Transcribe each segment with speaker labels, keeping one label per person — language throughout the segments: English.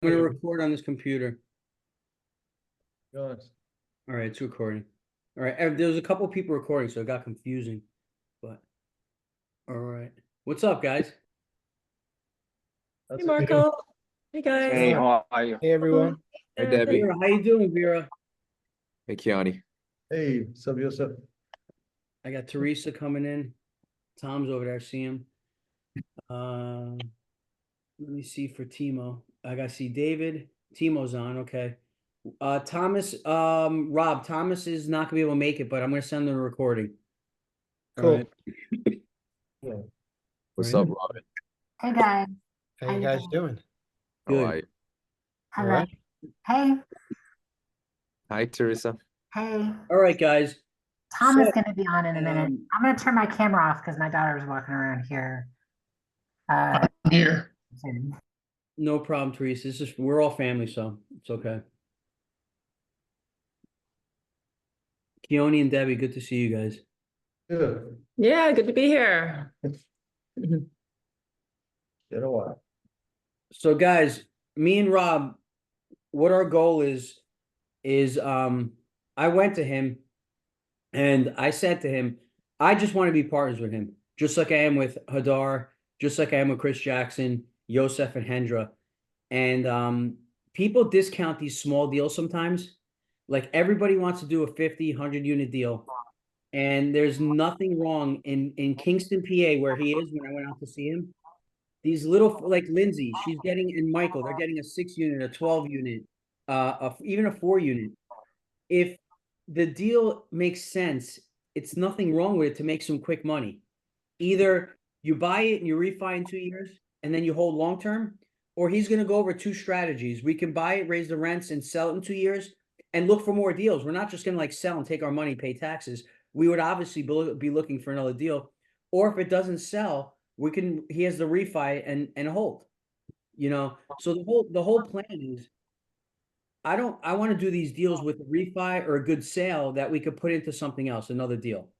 Speaker 1: I'm gonna record on this computer.
Speaker 2: Good.
Speaker 1: All right, it's recording. All right, there was a couple people recording, so it got confusing. But all right, what's up, guys?
Speaker 2: That's
Speaker 3: Hey, Marco. Hey, guys.
Speaker 4: Hey, how are you?
Speaker 5: Hey, everyone.
Speaker 4: Hi, Debbie.
Speaker 1: Vera, how you doing, Vera?
Speaker 4: Hey, Kiani.
Speaker 2: Hey, Sub Yosef.
Speaker 1: I got Teresa coming in. Tom's over there. See him. Let me see for Timo. I gotta see David. Timo's on. Okay. Thomas. Rob. Thomas is not gonna be able to make it, but I'm gonna send him a recording. All
Speaker 5: Cool.
Speaker 1: right.
Speaker 2: Yeah.
Speaker 4: What's
Speaker 1: Right.
Speaker 4: up, Robin?
Speaker 6: Hey guys.
Speaker 5: How you guys doing?
Speaker 4: How
Speaker 1: Good.
Speaker 4: are you?
Speaker 6: Hello.
Speaker 5: right.
Speaker 6: Hey.
Speaker 4: Hi, Teresa.
Speaker 6: Hey.
Speaker 1: All right, guys.
Speaker 6: Tom is
Speaker 1: So,
Speaker 6: going to be on in a minute. I'm going to turn my camera off because my daughter's walking around here.
Speaker 5: Here.
Speaker 1: No problem, Teresa. This is we're all family, so it's okay. Keone and Debbie, good to see you guys.
Speaker 2: Good.
Speaker 3: Yeah, good to be here.
Speaker 2: Been a while.
Speaker 1: So, guys, me and Rob, what our goal is I went to him and I said to him, I just want to be partners with him, just like I am with Hadar, just like I am with Chris Jackson, Yosef, and Hendra. And people discount these small deals sometimes. Like everybody wants to do a 50, 100 unit deal. And there's nothing wrong in Kingston, PA, where he is when I went out to see him. These little, like Lindsay, she's getting, and Michael, they're getting a 6 unit, a 12 unit, even a 4 unit. If the deal makes sense, it's nothing wrong with it to make some quick money. Either you buy it and you refi in 2 years and then you hold long term, or he's going to go over two strategies. We can buy it, raise the rents, and sell it in 2 years and look for more deals. We're not just going to like sell and take our money, pay taxes. We would obviously be looking for another deal. Or if it doesn't sell, he has the refi and hold. So the whole plan is I want to do these deals with a refi or a good sale that we could put into something else, another deal.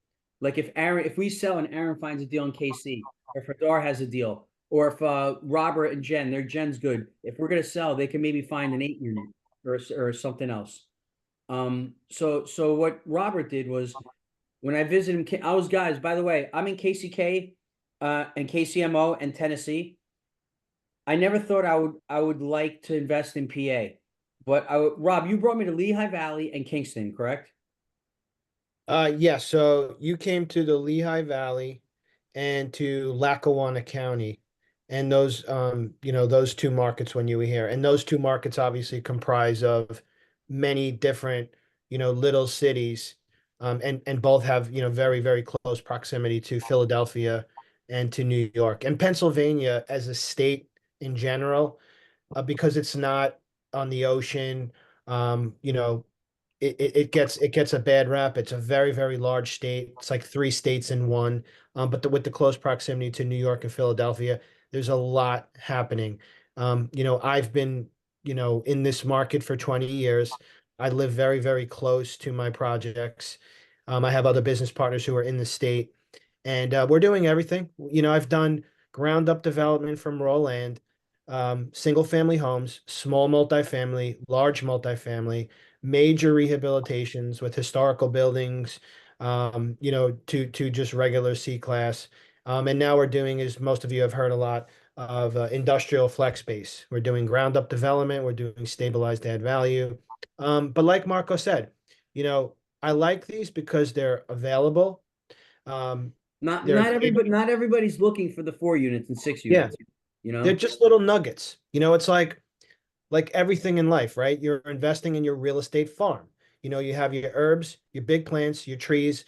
Speaker 1: Like if we sell and Aaron finds a deal in KC, or if Hadar has a deal, or if Robert and Jen's good. If we're gonna sell, they can maybe find an 8 unit or something else. So what Robert did was when I visited him, guys, by the way, I'm in KCK, and KCMO and Tennessee. I never thought I would like to invest in PA. But Rob, you brought me to Lehigh Valley and Kingston, correct?
Speaker 5: Yeah, so you came to the Lehigh Valley and to Lackawanna County, and those those two markets when you were here. And those two markets obviously comprise of many different, little cities. And both have, very, very close proximity to Philadelphia and to New York. And Pennsylvania as a state in general, because it's not on the ocean, it gets a bad rap. It's a very, very large state. It's like three states in one. But with the close proximity to New York and Philadelphia, there's a lot happening. I've been, in this market for 20 years. I live very, very close to my projects. I have other business partners who are in the state, and we're doing everything. I've done ground up development from raw land, single family homes, small multifamily, large multifamily, major rehabilitations with historical buildings, to just regular C class. And now we're doing, as most of you have heard a lot of, industrial flex space. We're doing ground up development. We're doing stabilized add value. But like Marco said, I like these because they're available.
Speaker 1: Not
Speaker 5: They're
Speaker 1: not everybody not everybody's looking for the 4 units and 6 units.
Speaker 5: they're just little nuggets. It's like everything in life, right? You're investing in your real estate farm. You have your herbs, your big plants, your trees.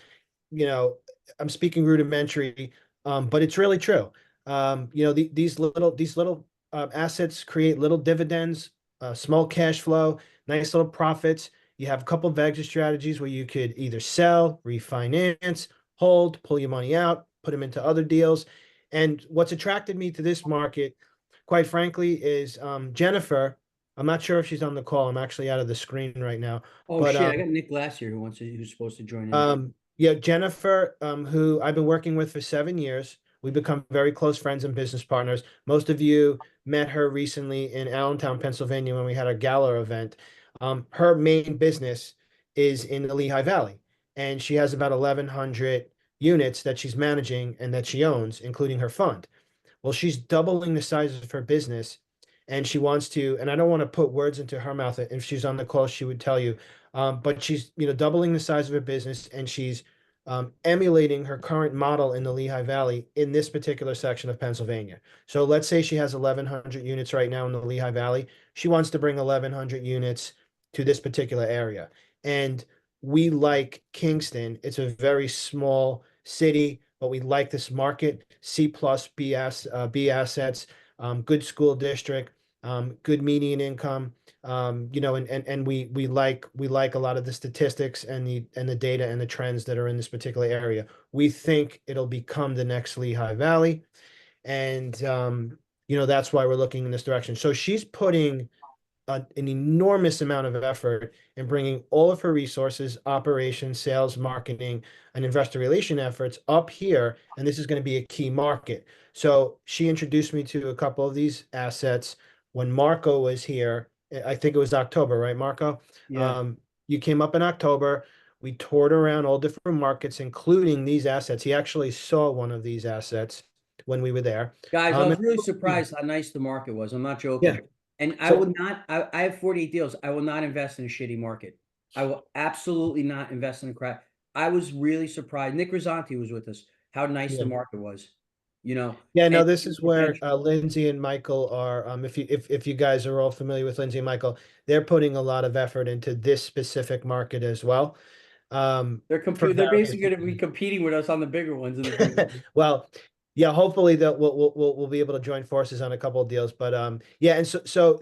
Speaker 5: You know, I'm speaking rudimentary, but it's really true. These little assets create little dividends, small cash flow, nice little profits. You have a couple of exit strategies where you could either sell, refinance, hold, pull your money out, put them into other deals. And what's attracted me to this market, quite frankly, is Jennifer. I'm not sure if she's on the call. I'm actually out of the screen right now.
Speaker 1: Oh
Speaker 5: But
Speaker 1: shit, I got Nick Glass here who's supposed to join in.
Speaker 5: yeah, Jennifer, who I've been working with for 7 years. We become very close friends and business partners. Most of you met her recently in Allentown, Pennsylvania, when we had a gala event. Her main business is in the Lehigh Valley, and she has about 1,100 units that she's managing and that she owns, including her fund. Well, she's doubling the size of her business, and she wants to, and I don't want to put words into her mouth. If she's on the call, she would tell you. But she's, doubling the size of her business, and she's emulating her current model in the Lehigh Valley in this particular section of Pennsylvania. So let's say she has 1,100 units right now in the Lehigh Valley. She wants to bring 1,100 units to this particular area. And we like Knigston. It's a very small city, but we like this market, C plus B assets, good school district, good median income, and we like a lot of the statistics and the data and the trends that are in this particular area. We think it'll become the next Lehigh Valley, and that's why we're looking in this direction. So she's putting an enormous amount of effort in bringing all of her resources, operations, sales, marketing, and investor relation efforts up here. And this is going to be a key market. So she introduced me to a couple of these assets when Marco was here. I think it was October, right, Marco?
Speaker 1: Yeah.
Speaker 5: You came up in October. We toured around all different markets, including these assets. He actually saw one of these assets when we were there.
Speaker 1: Guys, I was
Speaker 5: And-
Speaker 1: really surprised how nice the market was. I'm not joking.
Speaker 5: Yeah.
Speaker 1: And I
Speaker 5: So-
Speaker 1: would not, I have 48 deals. I will not invest in a shitty market. I will absolutely not invest in a crap. I was really surprised. Nick Rizzanti was with us, how nice the
Speaker 5: Yeah.
Speaker 1: market was, you know.
Speaker 5: Yeah, no,
Speaker 1: And
Speaker 5: this is where Lindsay and Michael are. If you guys are all familiar with Lindsay and Michael, they're putting a lot of effort into this specific market as well.
Speaker 1: they're
Speaker 5: for
Speaker 1: they're
Speaker 5: various
Speaker 1: basically going to be
Speaker 5: reasons.
Speaker 1: competing with us on the bigger ones in the future.
Speaker 5: Well, yeah, hopefully that we'll be able to join forces on a couple of deals. But yeah, and so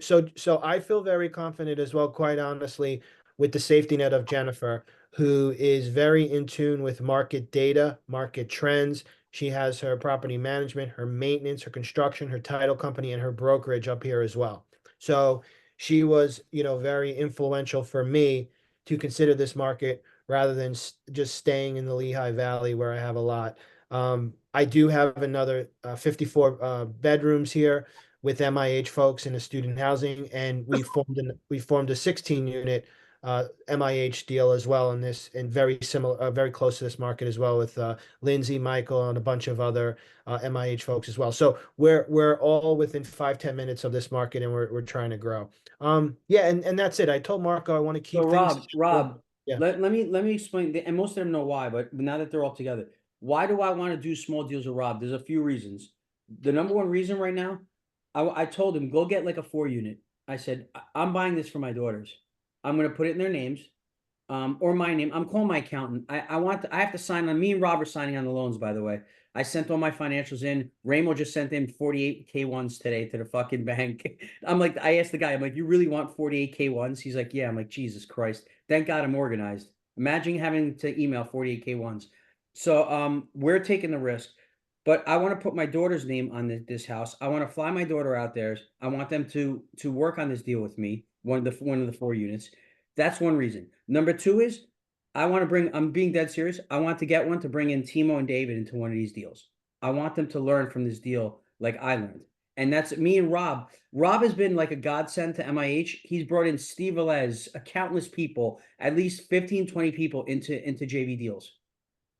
Speaker 5: I feel very confident as well, quite honestly, with the safety net of Jennifer, who is very in tune with market data, market trends. She has her property management, her maintenance, her construction, her title company, and her brokerage up here as well. So she was, very influential for me to consider this market rather than just staying in the Lehigh Valley where I have a lot. I do have another 54 bedrooms here with MIH folks in the student housing, and we formed a 16 unit MIH deal as well in this, and very similar, very close to this market as well with Lindsay, Michael, and a bunch of other MIH folks as well. So we're all within 5-10 minutes of this market, and we're trying to grow. Yeah, and that's it. I told Marco I want to keep
Speaker 1: So
Speaker 5: things.
Speaker 1: Rob,
Speaker 5: Yeah.
Speaker 1: let me explain, and most of them know why, but now that they're all together, why do I want to do small deals with Rob? There's a few reasons. The number one reason right now, I told him, go get like a 4 unit. I said, I'm buying this for my daughters. I'm going to put it in their names, or my name. I'm calling my accountant. I have to sign on. Me and Rob are signing on the loans, by the way. I sent all my financials in. Ramo just sent in 48 K1s today to the fucking bank. I asked the guy, I'm like, you really want 48 K1s? He's like, yeah. I'm like, Jesus Christ. Thank God I'm organized. Imagine having to email 48 K1s. So we're taking the risk. But I want to put my daughter's name on this house. I want to fly my daughter out there. I want them to work on this deal with me. One of the 4 units. That's one reason. Number two is I'm being dead serious. I want to get one to bring in Timo and David into one of these deals. I want them to learn from this deal like I learned. And that's me and Rob. Rob has been like a godsend to MIH. He's brought in Steve Velez, countless people, at least 15, 20 people into JV deals.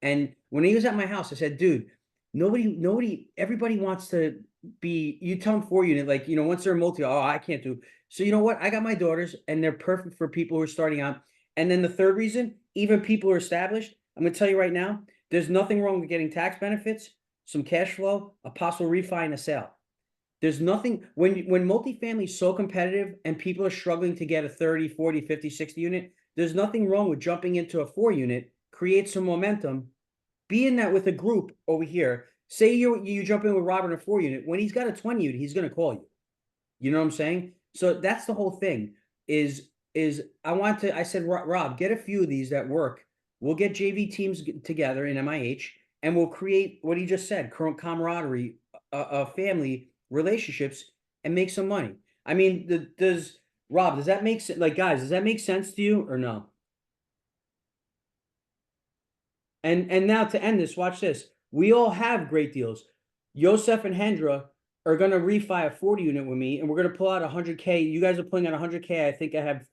Speaker 1: And when he was at my house, I said, dude, everybody wants to be, you tell them 4 unit, like, once they're multi, oh, I can't do. So you know what? I got my daughters and they're perfect for people who are starting out. And then the third reason, even people who are established, I'm going to tell you right now, there's nothing wrong with getting tax benefits, some cash flow, a possible refi, and a sale. There's nothing, when multifamily is so competitive and people are struggling to get a 30, 40, 50, 60 unit, there's nothing wrong with jumping into a 4 unit, create some momentum, be in that with a group over here. Say you jump in with Robert in a 4 unit. When he's got a 20 unit, he's going to call you. You know what I'm saying? So that's the whole thing is I said, Rob, get a few of these that work. We'll get JV teams together in MIH and we'll create what he just said, current camaraderie, family relationships, and make some money. I mean, Rob, does that make sense? Like, guys, does that make sense to you or no? And now to end this, watch this. We all have great deals. Yosef and Hendra are gonna refi a 40 unit with me, and we're gonna pull out 100K. You guys are pulling out 100K. I think I have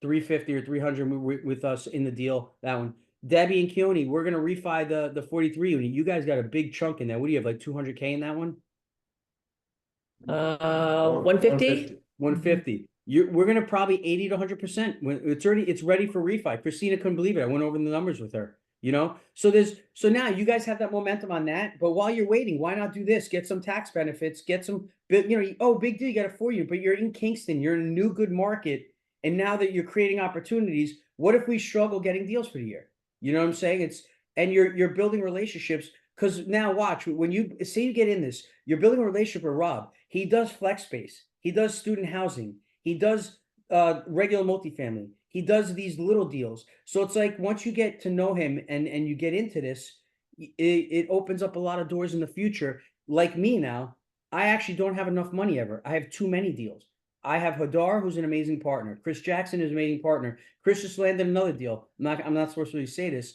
Speaker 1: 350 or 300 with us in the deal. That one. Debbie and Keone, we're gonna refi the 43 unit. You guys got a big chunk in that. What do you have, like 200K in that one?
Speaker 3: 150?
Speaker 1: 150. We're gonna probably 80 to 100%. When it's ready for refi. Christina couldn't believe it. I went over the numbers with her. So now you guys have that momentum on that. But while you're waiting, why not do this? Get some tax benefits. Get some. Oh, big deal. You got a 4 unit, but you're in Kingston. You're in a new good market, and now that you're creating opportunities, what if we struggle getting deals for the year? You know what I'm saying? And you're building relationships. Because now watch, when you say you get in this, you're building a relationship with Rob. He does flex space. He does student housing. He does regular multifamily. He does these little deals. So it's like once you get to know him and you get into this, it opens up a lot of doors in the future. Like me now, I actually don't have enough money ever. I have too many deals. I have Hadar, who's an amazing partner. Chris Jackson is an amazing partner. Chris just landed another deal. I'm not supposed to really say this,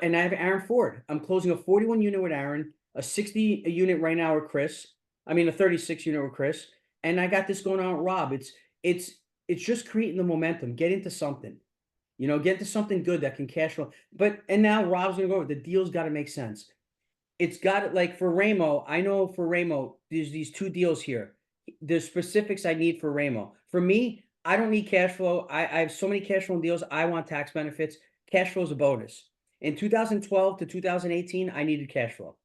Speaker 1: and I have Aaron Ford. I'm closing a 41 unit with Aaron, a 60 unit right now with Chris. I mean a 36 unit with Chris, and I got this going on with Rob. It's just creating the momentum. Get into something, get into something good that can cash flow. And now Rob's gonna go over. The deal's got to make sense. It's got it like for Ramo. I know for Ramo, there's these 2 deals here. The specifics I need for Ramo. For me, I don't need cash flow. I have so many cash flow deals. I want tax benefits. Cash flow is a bonus. In 2012 to 2018, I needed cash flow.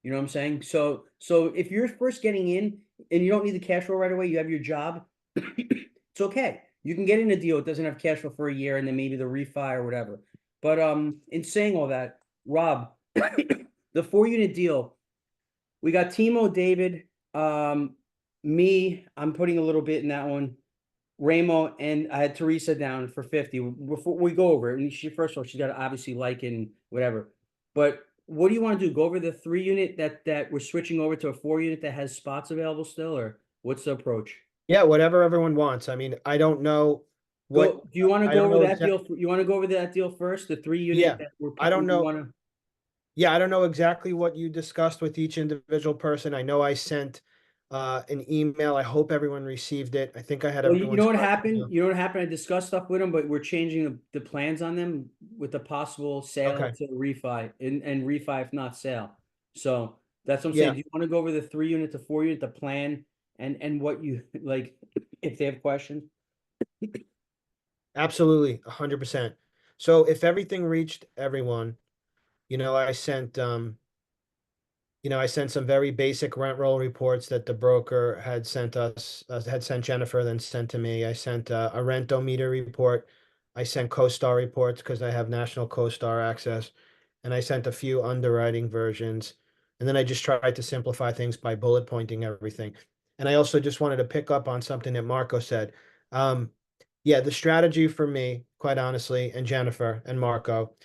Speaker 1: You know what I'm saying? So if you're first getting in and you don't need the cash flow right away, you have your job, it's okay. You can get in a deal. It doesn't have cash flow for a year and then maybe the refi or whatever. But in saying all that, Rob, the 4 unit deal, we got Timo, David, me, I'm putting a little bit in that one. Ramo, and I had Teresa down for 50. Before we go over it, and first of all, she's got to obviously like and whatever. But what do you want to do? Go over the 3 unit that we're switching over to a 4 unit that has spots available still, or what's the approach?
Speaker 5: Yeah, whatever everyone wants. I mean, I don't know what.
Speaker 1: Do you want to
Speaker 5: I
Speaker 1: go
Speaker 5: don't
Speaker 1: over
Speaker 5: know
Speaker 1: that deal? You want to go over that deal first? The 3 unit
Speaker 5: Yeah,
Speaker 1: that we're
Speaker 5: I don't know.
Speaker 1: wanna...
Speaker 5: Yeah, I don't know exactly what you discussed with each individual person. I know I sent an email. I hope everyone received it. I think I had
Speaker 1: Well, you
Speaker 5: everyone's
Speaker 1: know what
Speaker 5: correct
Speaker 1: happened?
Speaker 5: email.
Speaker 1: You know what happened? I discussed stuff with them, but we're changing the plans on them with the possible sale
Speaker 5: Okay.
Speaker 1: to refi and refi if not sale. So that's what I'm
Speaker 5: Yeah.
Speaker 1: saying. Do you want to go over the 3 unit to 4 unit, the plan, and what you like if they have questions?
Speaker 5: Absolutely, 100%. So if everything reached everyone, I sent I sent some very basic rent roll reports that the broker had sent us, had sent Jennifer, then sent to me. I sent a rentometer report. I sent CoStar reports because I have national CoStar access, and I sent a few underwriting versions. And then I just tried to simplify things by bullet pointing everything. And I also just wanted to pick up on something that Marco said. Yeah, the strategy for me, quite honestly, and Jennifer and Marco,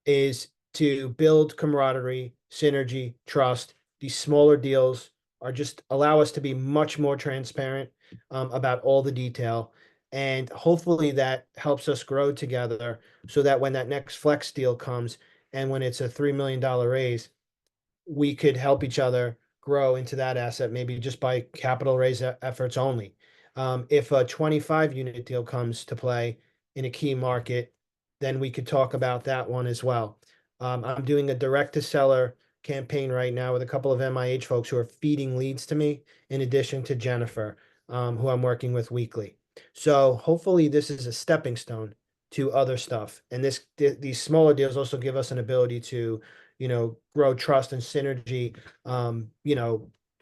Speaker 5: is to build camaraderie, synergy, trust. These smaller deals are just allow us to be much more transparent about all the detail. And hopefully that helps us grow together so that when that next flex deal comes and when it's a $3 million raise, we could help each other grow into that asset, maybe just by capital raise efforts only. If a 25 unit deal comes to play in a key market, then we could talk about that one as well. I'm doing a direct to seller campaign right now with a couple of MIH folks who are feeding leads to me, in addition to Jennifer, who I'm working with weekly. So hopefully this is a stepping stone to other stuff. And these smaller deals also give us an ability to, grow trust and synergy,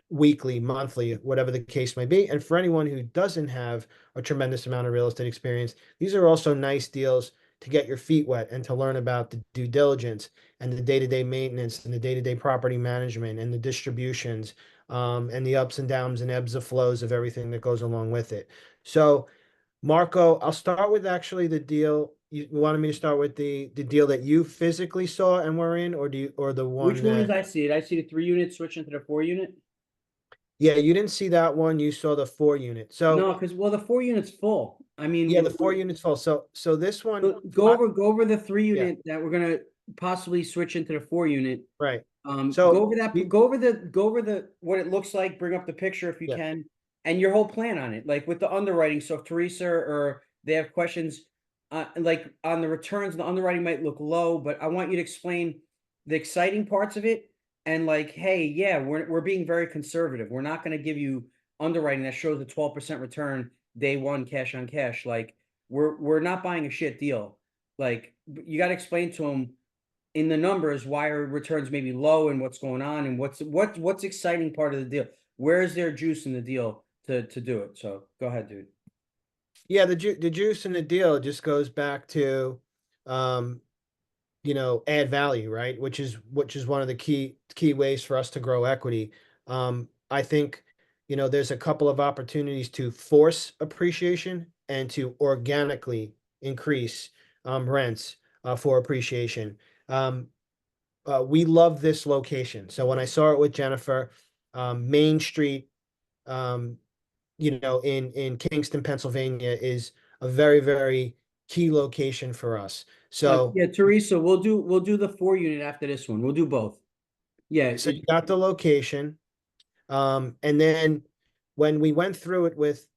Speaker 5: weekly, monthly, whatever the case may be. And for anyone who doesn't have a tremendous amount of real estate experience, these are also nice deals to get your feet wet and to learn about the due diligence and the day-to-day maintenance and the day-to-day property management and the distributions, and the ups and downs and ebbs and flows of everything that goes along with it. So, Marco, I'll start with actually the deal. You wanted me to start with the deal that you physically saw and were in, or the one
Speaker 1: Which one
Speaker 5: that...
Speaker 1: did I see? Did I see the 3 unit switching to the 4 unit?
Speaker 5: Yeah, you didn't see that one. You saw the 4 unit. So
Speaker 1: No, because the 4 unit's full. I mean,
Speaker 5: yeah, the 4 units full. So this one,
Speaker 1: go over the 3
Speaker 5: Yeah.
Speaker 1: unit that we're gonna possibly switch into the 4 unit.
Speaker 5: Right.
Speaker 1: Go
Speaker 5: So
Speaker 1: over that,
Speaker 5: we-
Speaker 1: go over the, what it looks like, bring up the picture if you
Speaker 5: Yeah.
Speaker 1: can, and your whole plan on it, like with the underwriting, so if Teresa or they have questions, like on the returns, the underwriting might look low, but I want you to explain the exciting parts of it, and like, hey, yeah, we're being very conservative, we're not gonna give you underwriting that shows a 12% return day one, cash on cash, like, we're not buying a shit deal, like, you gotta explain to them in the numbers why our returns may be low and what's going on and what's exciting part of the deal. Where is there juice in the deal to do it? So go ahead, dude.
Speaker 5: Yeah, the juice in the deal just goes back to, um, add value, right? Which is one of the key ways for us to grow equity. I think, there's a couple of opportunities to force appreciation and to organically increase rents for appreciation. We love this location. So when I saw it with Jennifer, Main Street, um, in Knigston, Pennsylvania, is a very, very key location for us. So,
Speaker 1: Yeah, Teresa, we'll do the 4 unit after this one. We'll do both. Yeah,
Speaker 5: so you got the location. And then when we went through it with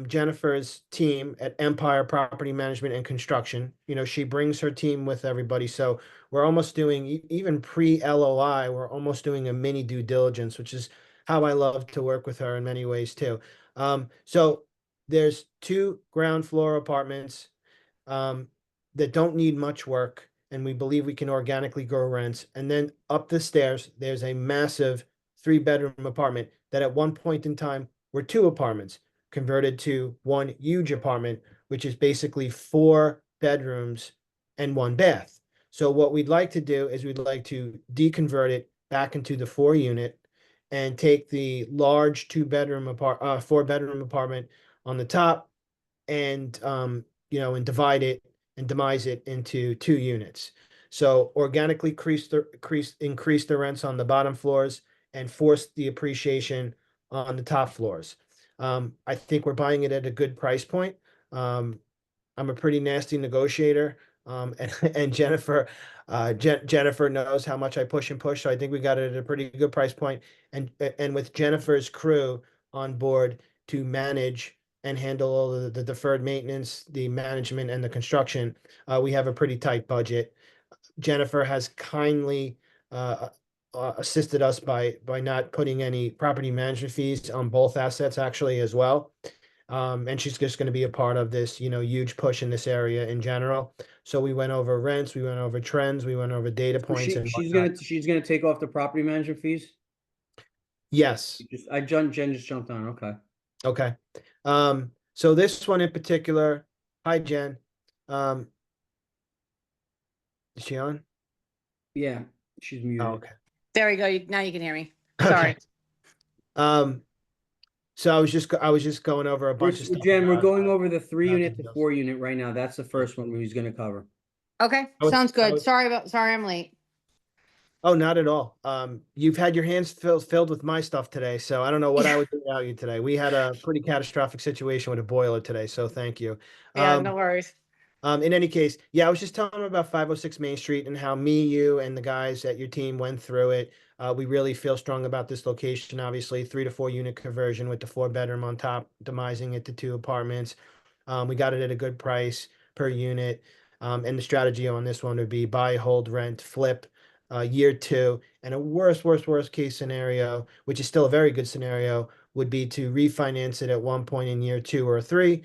Speaker 5: Jennifer's team at Empire Property Management and Construction, she brings her team with everybody. So we're almost doing, even pre-LOI, we're almost doing a mini due diligence, which is how I love to work with her in many ways too. So there's 2 ground floor apartments um, that don't need much work, and we believe we can organically grow rents. And then up the stairs, there's a massive 3-bedroom apartment that at one point in time were 2 apartments converted to one huge apartment, which is basically 4 bedrooms and 1 bath. So what we'd like to do is we'd like to deconvert it back into the 4 unit and take the large 4-bedroom apartment on the top and and divide it and demise it into 2 units. So organically increase the rents on the bottom floors and force the appreciation on the top floors. I think we're buying it at a good price point. Um, I'm a pretty nasty negotiator. And Jennifer knows how much I push and push. So I think we got it at a pretty good price point. And with Jennifer's crew on board to manage and handle all the deferred maintenance, the management, and the construction, we have a pretty tight budget. Jennifer has kindly assisted us by not putting any property management fees on both assets actually as well. And she's just going to be a part of this, huge push in this area in general. So we went over rents, we went over trends, we went over data points and
Speaker 1: she's
Speaker 5: whatnot.
Speaker 1: she's gonna take off the property management fees.
Speaker 5: Yes.
Speaker 1: Jen just jumped on. Okay.
Speaker 5: Okay. So this one in particular, hi Jen. Is she on?
Speaker 1: Yeah, she's
Speaker 5: Oh,
Speaker 1: muted.
Speaker 5: okay.
Speaker 3: There we go. Now you can hear me.
Speaker 5: Okay.
Speaker 3: Sorry.
Speaker 5: So I was just going over a bunch of stuff.
Speaker 1: Jen, we're
Speaker 5: about,
Speaker 1: going over the 3 unit to
Speaker 5: deals.
Speaker 1: 4 unit right now. That's the first one he's gonna cover.
Speaker 3: Okay,
Speaker 5: I was-
Speaker 3: sounds
Speaker 5: I
Speaker 3: good.
Speaker 5: was-
Speaker 3: Sorry I'm late.
Speaker 5: Oh, not at all. You've had your hands filled with my stuff today, so I don't know what I would do without you today. We had a pretty catastrophic situation with a boiler today, so thank you.
Speaker 3: Yeah, no worries.
Speaker 5: In any case, yeah, I was just telling him about 506 Main Street and how me, you, and the guys at your team went through it. We really feel strong about this location. Obviously, 3 to 4 unit conversion with the 4-bedroom on top, demising it to 2 apartments. We got it at a good price per unit. And the strategy on this one would be buy, hold, rent, flip, year 2. And a worst case scenario, which is still a very good scenario, would be to refinance it at one point in year 2 or 3.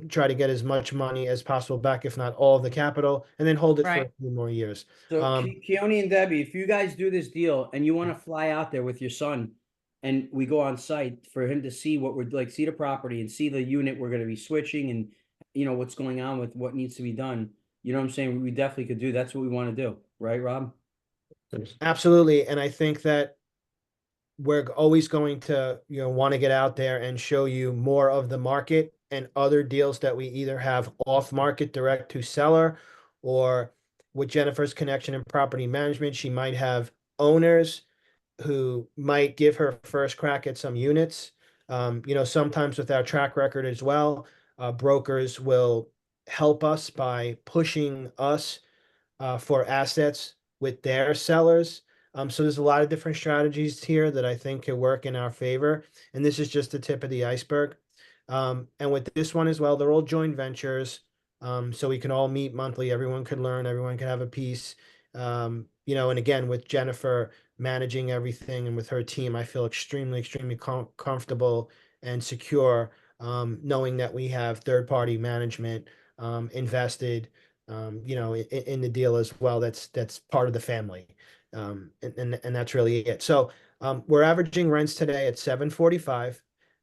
Speaker 5: Try to get as much money as possible back, if not all of the capital, and then hold it for a
Speaker 3: Right.
Speaker 5: few more years.
Speaker 1: So Keone and Debbie, if you guys do this deal and you want to fly out there with your son and we go on site for him to see what we're like, see the property and see the unit we're going to be switching and what's going on with what needs to be done. You know what I'm saying? We definitely could do. That's what we want to do. Right, Rob?
Speaker 5: Absolutely. And I think that we're always going to, want to get out there and show you more of the market and other deals that we either have off market direct to seller, or with Jennifer's connection in property management, she might have owners who might give her first crack at some units. Sometimes with our track record as well, brokers will help us by pushing us for assets with their sellers. So there's a lot of different strategies here that I think can work in our favor. And this is just the tip of the iceberg. And with this one as well, they're all joint ventures. So we can all meet monthly. Everyone can learn, everyone can have a piece. And again, with Jennifer managing everything and with her team, I feel extremely, extremely comfortable and secure, knowing that we have third-party management invested, in the deal as well. That's part of the family, and that's really it. So we're averaging rents today at 745,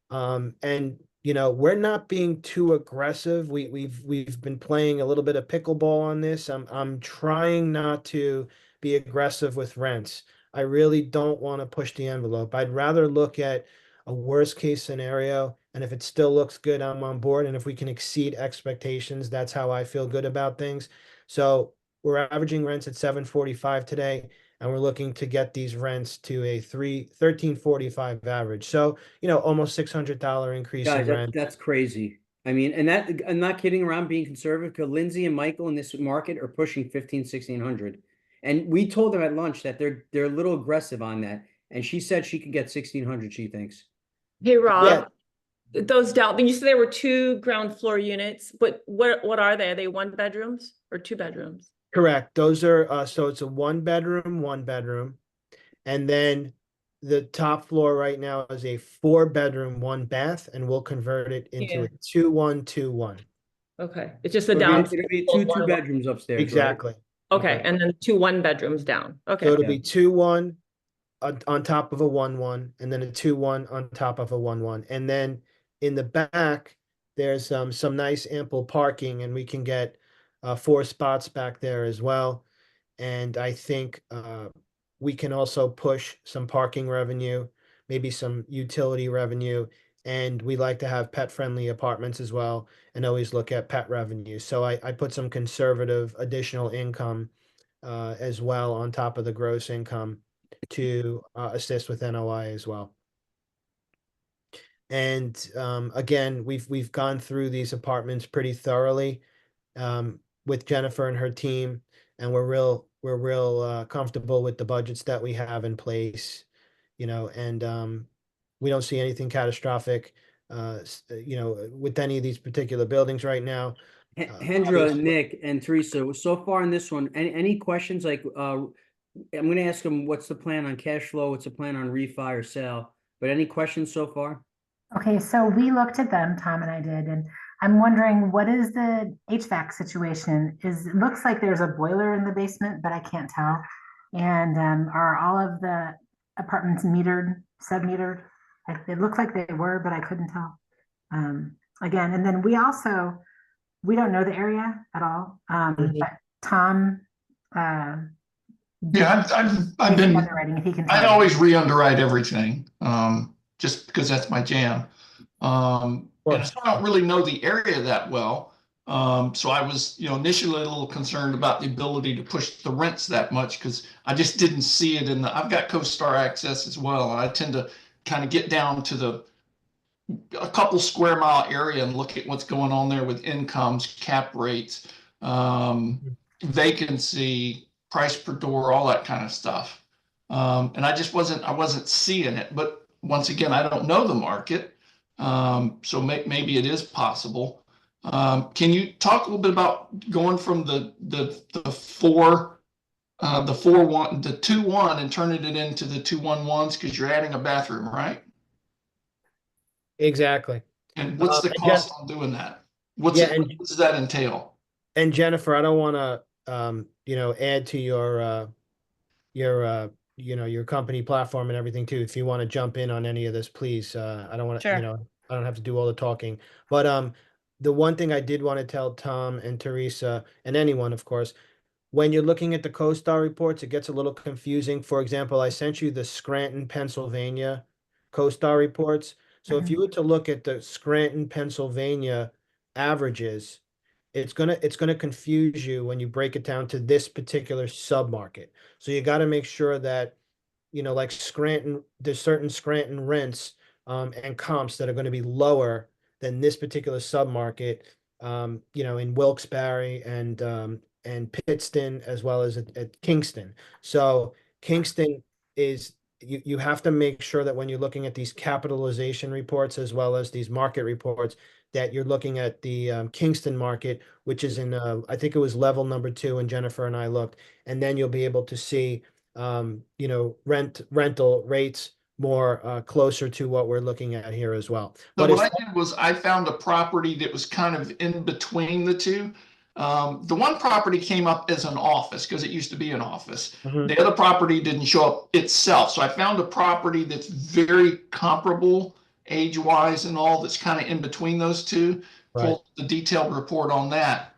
Speaker 5: and we're not being too aggressive. We've been playing a little bit of pickleball on this. I'm trying not to be aggressive with rents. I really don't want to push the envelope. I'd rather look at a worst case scenario, and if it still looks good, I'm on board. And if we can exceed expectations, that's how I feel good about things. So we're averaging rents at 745 today, and we're looking to get these rents to a 1345 average. So, almost $600 increase
Speaker 1: Guys,
Speaker 5: in rent.
Speaker 1: that's crazy. I mean, and that I'm not kidding around being conservative because Lindsay and Michael in this market are pushing 1600. And we told them at lunch that they're a little aggressive on that. And she said she could get 1600, she thinks.
Speaker 7: Hey, Rob,
Speaker 5: Yeah.
Speaker 7: those down, you said there were 2 ground floor units, but what are they? Are they 1 bedrooms or 2 bedrooms?
Speaker 5: Correct. Those are so it's a 1 bedroom. And then the top floor right now is a 4 bedroom, 1 bath, and we'll convert it into
Speaker 7: Yeah.
Speaker 5: a 2-1-2-1.
Speaker 7: Okay, it's just the
Speaker 1: It'll
Speaker 7: down.
Speaker 1: be, it'll be two bedrooms upstairs, right?
Speaker 5: Exactly.
Speaker 7: Okay,
Speaker 1: Okay.
Speaker 7: and then 2 1-bedrooms down.
Speaker 5: So
Speaker 7: Okay,
Speaker 5: it'll
Speaker 1: Yeah.
Speaker 5: be 2-1 on top of a 1-1, and then a 2-1 on top of a 1-1. And then in the back, there's some nice ample parking, and we can get 4 spots back there as well. And I think we can also push some parking revenue, maybe some utility revenue, and we like to have pet-friendly apartments as well, and always look at pet revenue. So I put some conservative additional income as well on top of the gross income to assist with NOI as well. And again, we've gone through these apartments pretty thoroughly with Jennifer and her team, and we're real comfortable with the budgets that we have in place, and we don't see anything catastrophic, with any of these particular buildings right now.
Speaker 1: Hendra,
Speaker 5: Obviously-
Speaker 1: Nick, and Teresa, so far in this one, any questions? Like, I'm gonna ask them what's the plan on cash flow, what's the plan on refi or sale, but any questions so far?
Speaker 6: Okay, so we looked at them, Tom and I did, and I'm wondering what is the HVAC situation? It looks like there's a boiler in the basement, but I can't tell. And are all of the apartments metered, sub-metered? It looked like they were, but I couldn't tell. Again, and then we don't know the area at all.
Speaker 5: Mhm.
Speaker 6: But Tom,
Speaker 8: Yeah, I've been,
Speaker 6: underwriting, if he can
Speaker 8: I
Speaker 6: tell.
Speaker 8: always re-underwrite everything, just because that's my jam. And
Speaker 5: course.
Speaker 8: so I don't really know the area that well. So I was, initially a little concerned about the ability to push the rents that much because I just didn't see it I've got CoStar access as well. I tend to kind of get down to a couple square mile area and look at what's going on there with incomes, cap rates, vacancy, price per door, all that kind of stuff. And I wasn't seeing it. But once again, I don't know the market. So maybe it is possible. Can you talk a little bit about going from the 4-1, the 2-1 and turning it into the 2-1-1s because you're adding a bathroom, right?
Speaker 5: Exactly.
Speaker 8: And what's the
Speaker 5: and
Speaker 8: cost on doing that? What does that entail?
Speaker 5: And Jennifer, I don't want to add to your company platform and everything too. If you want to jump in on any of this, please. I don't want to,
Speaker 3: Sure.
Speaker 5: I don't have to do all the talking. But the one thing I did want to tell Tom and Teresa and anyone, of course, when you're looking at the CoStar reports, it gets a little confusing. For example, I sent you the Scranton, Pennsylvania CoStar reports. So if you were to look at the Scranton, Pennsylvania averages, it's gonna confuse you when you break it down to this particular submarket. So you got to make sure that, like Scranton, there's certain Scranton rents and comps that are going to be lower than this particular submarket. In Wilkes-Barre and and Pittston, as well as at Knigston. So Knigston is, you have to make sure that when you're looking at these capitalization reports as well as these market reports, that you're looking at the Knigston market, which is in, I think it was level number 2, and Jennifer and I looked, and then you'll be able to see, you know, rental rates more closer to what we're looking at here as well.
Speaker 8: So
Speaker 5: But
Speaker 8: what
Speaker 5: as
Speaker 8: I did was I found a property that was kind of in between the two. The one property came up as an office because it used to be an office.
Speaker 5: Mhm.
Speaker 8: The other property didn't show up itself. So I found a property that's very comparable age-wise and all, that's kind of in between those two.
Speaker 5: Right.
Speaker 8: Pulled the detailed report on that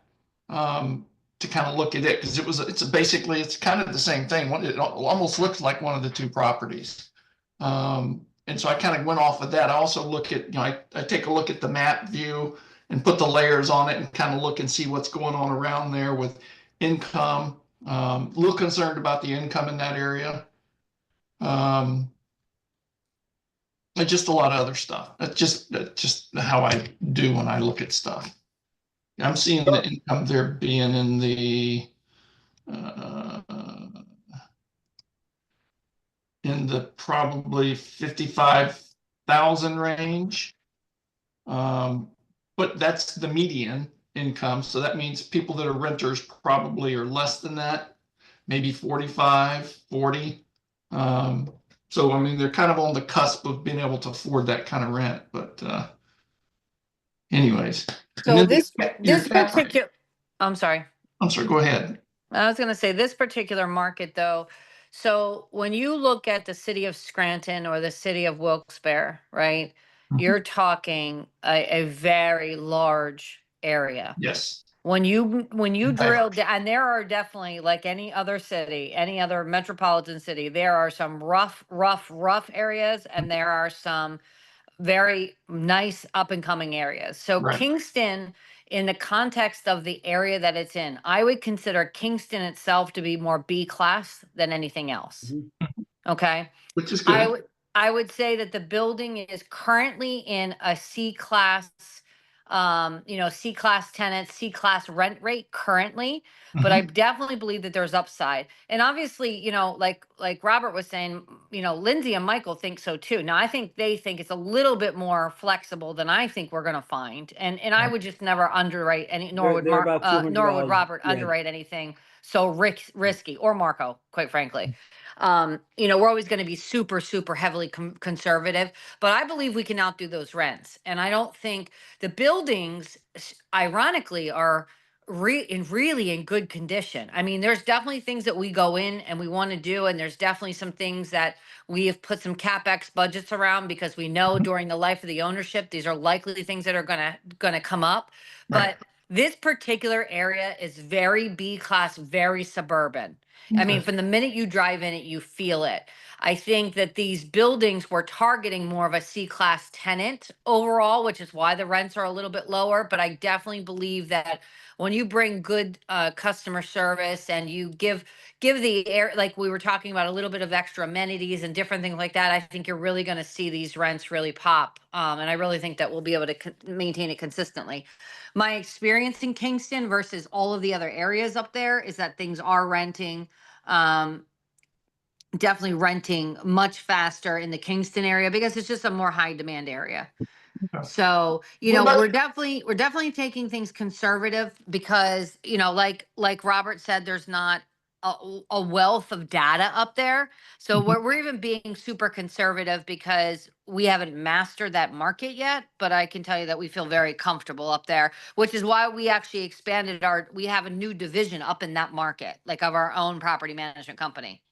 Speaker 8: to kind of look at it, because it's kind of the same thing. It almost looks like one of the two properties. And so I kind of went off of that. I also look at, you know, I take a look at the map view and put the layers on it and kind of look and see what's going on around there with income. A little concerned about the income in that area. And just a lot of other stuff. That's just how I do when I look at stuff. I'm seeing the income there being in the probably 55,000 range. But that's the median income. So that means people that are renters probably are less than that, maybe 45, 40. So, I mean, they're kind of on the cusp of being able to afford that kind of rent. But anyways. And
Speaker 3: So
Speaker 8: then your
Speaker 3: this
Speaker 8: cap rate.
Speaker 3: particular, I'm sorry.
Speaker 8: I'm sorry, go ahead.
Speaker 3: I was going to say this particular market, though. So when you look at the city of Scranton or the city of Wilkes-Barre, right, you're talking a very large area.
Speaker 8: Yes.
Speaker 3: When you
Speaker 8: Okay.
Speaker 3: drill down, and there are definitely, like any other city, any other metropolitan city, there are some rough areas, and there are some very nice up and coming areas. So
Speaker 8: Right.
Speaker 3: Knigston, in the context of the area that it's in, I would consider Knigston itself to be more B class than anything else. Okay.
Speaker 8: Which is good.
Speaker 3: I would say that the building is currently in a C class, you know, C class tenant, C class rent rate currently, but I definitely believe that there's upside. And obviously, you know, like Robert was saying, you know, Lindsay and Michael think so too. Now I think they think it's a little bit more flexible than I think we're going to find. And I would just never underwrite any, nor would
Speaker 1: They're about $200,
Speaker 3: Robert
Speaker 1: yeah.
Speaker 3: underwrite anything so risky, or Marco, quite frankly. You know, we're always going to be super heavily conservative, but I believe we can outdo those rents. And I don't think the buildings, ironically, are really in good condition. I mean, there's definitely things that we go in and we want to do, and there's definitely some things that we have put some CapEx budgets around because we know during the life of the ownership, these are likely things that are gonna come up.
Speaker 8: Right.
Speaker 3: But this particular area is very B class, very suburban. I mean, from the minute you drive in it, you feel it. I think that these buildings were targeting more of a C class tenant overall, which is why the rents are a little bit lower. But I definitely believe that when you bring good customer service and you give the air, like we were talking about, a little bit of extra amenities and different things like that, I think you're really going to see these rents really pop. And I really think that we'll be able to maintain it consistently. My experience in Knigston versus all of the other areas up there is that things are renting, definitely renting much faster in the Knigston area because it's just a more high demand area.
Speaker 8: Okay.
Speaker 3: So, you
Speaker 8: What
Speaker 3: know,
Speaker 8: about-
Speaker 3: we're definitely taking things conservative because, you know, like Robert said, there's not a wealth of data up there. So we're even being super conservative because we haven't mastered that market yet, but I can tell you that we feel very comfortable up there, which is why we actually expanded we have a new division up in that market, like of our own property management company,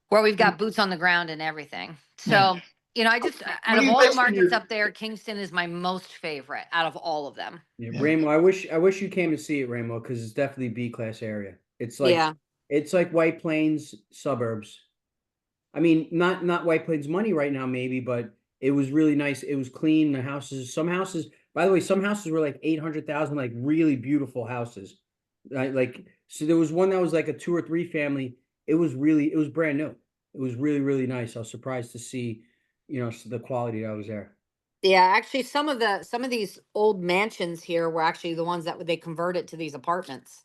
Speaker 3: where we've got boots on the ground and everything.
Speaker 8: Yeah.
Speaker 3: So, you know, I just,
Speaker 8: What
Speaker 3: out
Speaker 8: do
Speaker 3: of
Speaker 8: you
Speaker 3: all the
Speaker 8: base on
Speaker 3: markets
Speaker 8: your-
Speaker 3: up there, Knigston is my most favorite out of all of them.
Speaker 1: Yeah,
Speaker 8: Yeah.
Speaker 1: Ramo, I wish you came to see it, Ramo, because it's definitely B class area. It's like
Speaker 3: Yeah.
Speaker 1: it's like White Plains suburbs. I mean, not White Plains money right now, maybe, but it was really nice. It was clean. The houses, some houses, by the way, some houses were like 800,000, like really beautiful houses. Like, so there was one that was like a 2 or 3 family. It was brand new. It was really nice. I was surprised to see, you know, the quality that was there.
Speaker 3: Yeah, actually some of these old mansions here were actually the ones that they converted to these apartments.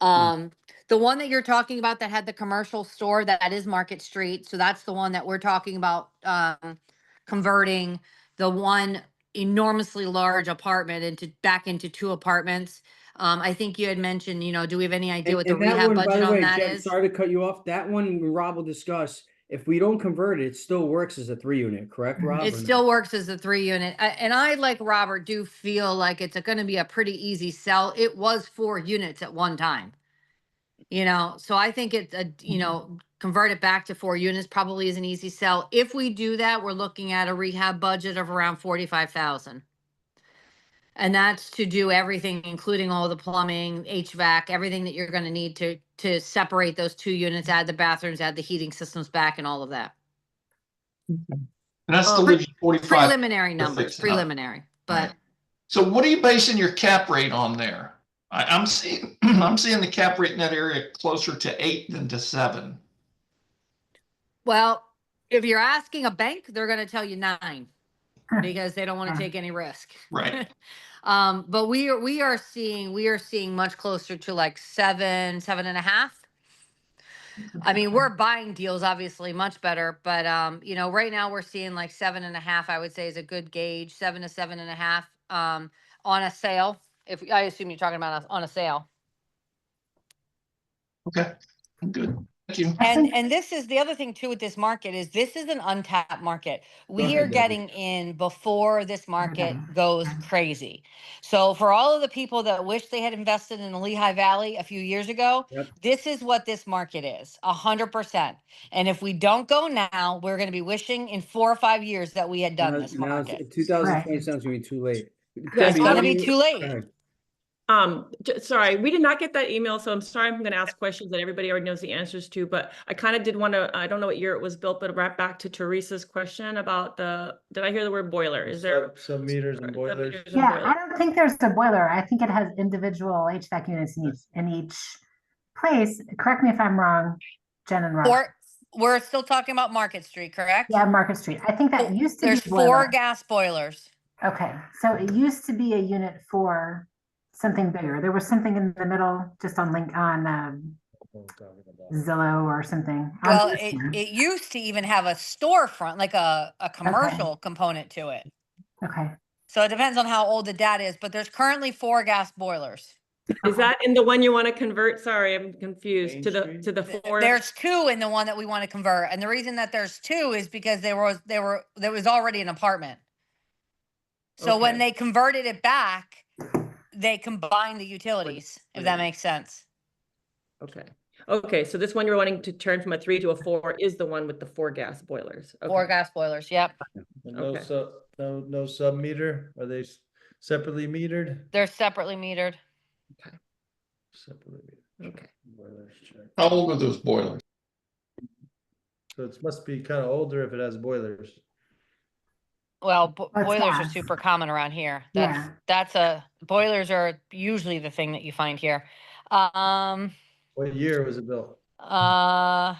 Speaker 3: The one that you're talking about that had the commercial store, that is Market Street. So that's the one that we're talking about, converting the one enormously large apartment back into 2 apartments. I think you had mentioned, do we have any idea what the
Speaker 1: And that
Speaker 3: rehab
Speaker 1: one, by
Speaker 3: budget
Speaker 1: the
Speaker 3: on
Speaker 1: way,
Speaker 3: that
Speaker 1: Jen,
Speaker 3: is?
Speaker 1: sorry to cut you off. That one, Rob will discuss. If we don't convert it, it still works as a 3-unit, correct, Rob?
Speaker 3: It
Speaker 1: or no?
Speaker 3: still works as a 3-unit. And I, like Robert, do feel like it's going to be a pretty easy sell. It was 4 units at one time. So I think it's convert it back to 4 units probably is an easy sell. If we do that, we're looking at a rehab budget of around 45,000. And that's to do everything, including all the plumbing, HVAC, everything that you're going to need to separate those 2 units, add the bathrooms, add the heating systems back and all of that.
Speaker 8: And that's
Speaker 3: Oh,
Speaker 8: still leaves you 45.
Speaker 3: Preliminary
Speaker 8: to
Speaker 3: numbers,
Speaker 8: fix it up.
Speaker 3: preliminary, but
Speaker 8: Right. So what are you basing your cap rate on there? I'm seeing, I'm seeing the cap rate in that area closer to 8 than to 7.
Speaker 3: well, if you're asking a bank, they're going to tell you 9 because they don't want to take any risk.
Speaker 8: Right.
Speaker 3: But we are seeing much closer to like 7, 7.5. I mean, we're buying deals obviously much better, but right now we're seeing like 7.5. I would say is a good gauge, 7 to 7.5 on a sale. If I assume you're talking about on a sale.
Speaker 8: Okay. I'm good. Thank you.
Speaker 3: And this is the other thing too with this market is this is an untapped market. We
Speaker 1: ahead,
Speaker 3: are
Speaker 1: Debbie.
Speaker 3: getting in before this market
Speaker 6: Debbie.
Speaker 3: goes crazy. So for all of the people that wish they had invested in the Lehigh Valley a few years ago,
Speaker 1: Yep.
Speaker 3: this is what this market is, 100%. And if we don't go now, we're going to be wishing in 4 or 5 years that we had done this
Speaker 1: Now
Speaker 3: market.
Speaker 1: it's 2027 is gonna be too late.
Speaker 7: Yes,
Speaker 3: It's
Speaker 1: Debbie,
Speaker 3: going to
Speaker 1: what
Speaker 3: be
Speaker 1: do you-
Speaker 3: too late.
Speaker 1: go ahead.
Speaker 7: Sorry, we did not get that email, so I'm sorry. I'm going to ask questions that everybody already knows the answers to, but I kind of did want to, I don't know what year it was built, but right back to Teresa's question about did I hear the word boiler? Is there?
Speaker 2: Some meters and boilers.
Speaker 7: Sub-meters and
Speaker 6: Yeah,
Speaker 7: boilers?
Speaker 6: I don't think there's a boiler. I think it has individual HVAC units in each place. Correct me if I'm wrong, Jen and Rob.
Speaker 3: We're still talking about Market Street, correct?
Speaker 6: Yeah, Market Street. I think that used to
Speaker 3: There's
Speaker 6: be
Speaker 3: 4
Speaker 6: boiler.
Speaker 3: gas boilers.
Speaker 6: Okay, so it used to be a unit for something bigger. There was something in the middle, just on Zillow or something.
Speaker 3: Well, it used to even have a storefront, like a commercial component to it.
Speaker 6: Okay.
Speaker 3: So it depends on how old the data is, but there's currently 4 gas boilers.
Speaker 7: Is that in the one you want to convert? Sorry, I'm confused.
Speaker 2: Main
Speaker 7: To
Speaker 2: Street?
Speaker 7: the 4.
Speaker 3: There's 2 in the one that we want to convert, and the reason that there's 2 is because there was already an apartment. So when
Speaker 7: Okay.
Speaker 3: they converted it back, they combined the utilities, if that makes sense.
Speaker 7: Okay. Okay, so this one you're wanting to turn from a 3 to a 4 is the one with the 4 gas boilers.
Speaker 3: 4
Speaker 7: Okay.
Speaker 3: gas boilers, yep.
Speaker 2: And
Speaker 7: Okay.
Speaker 2: no sub meter? Are they separately metered?
Speaker 3: They're separately metered.
Speaker 2: Separately metered.
Speaker 7: Okay.
Speaker 2: Boilers, check.
Speaker 8: How old are those boilers?
Speaker 2: So it must be kind of older if it has boilers.
Speaker 3: Well,
Speaker 6: That's
Speaker 3: boilers are
Speaker 6: gas.
Speaker 3: super common around here.
Speaker 6: Yeah.
Speaker 3: Boilers are usually the thing that you find here.
Speaker 2: What year was it built?
Speaker 3: I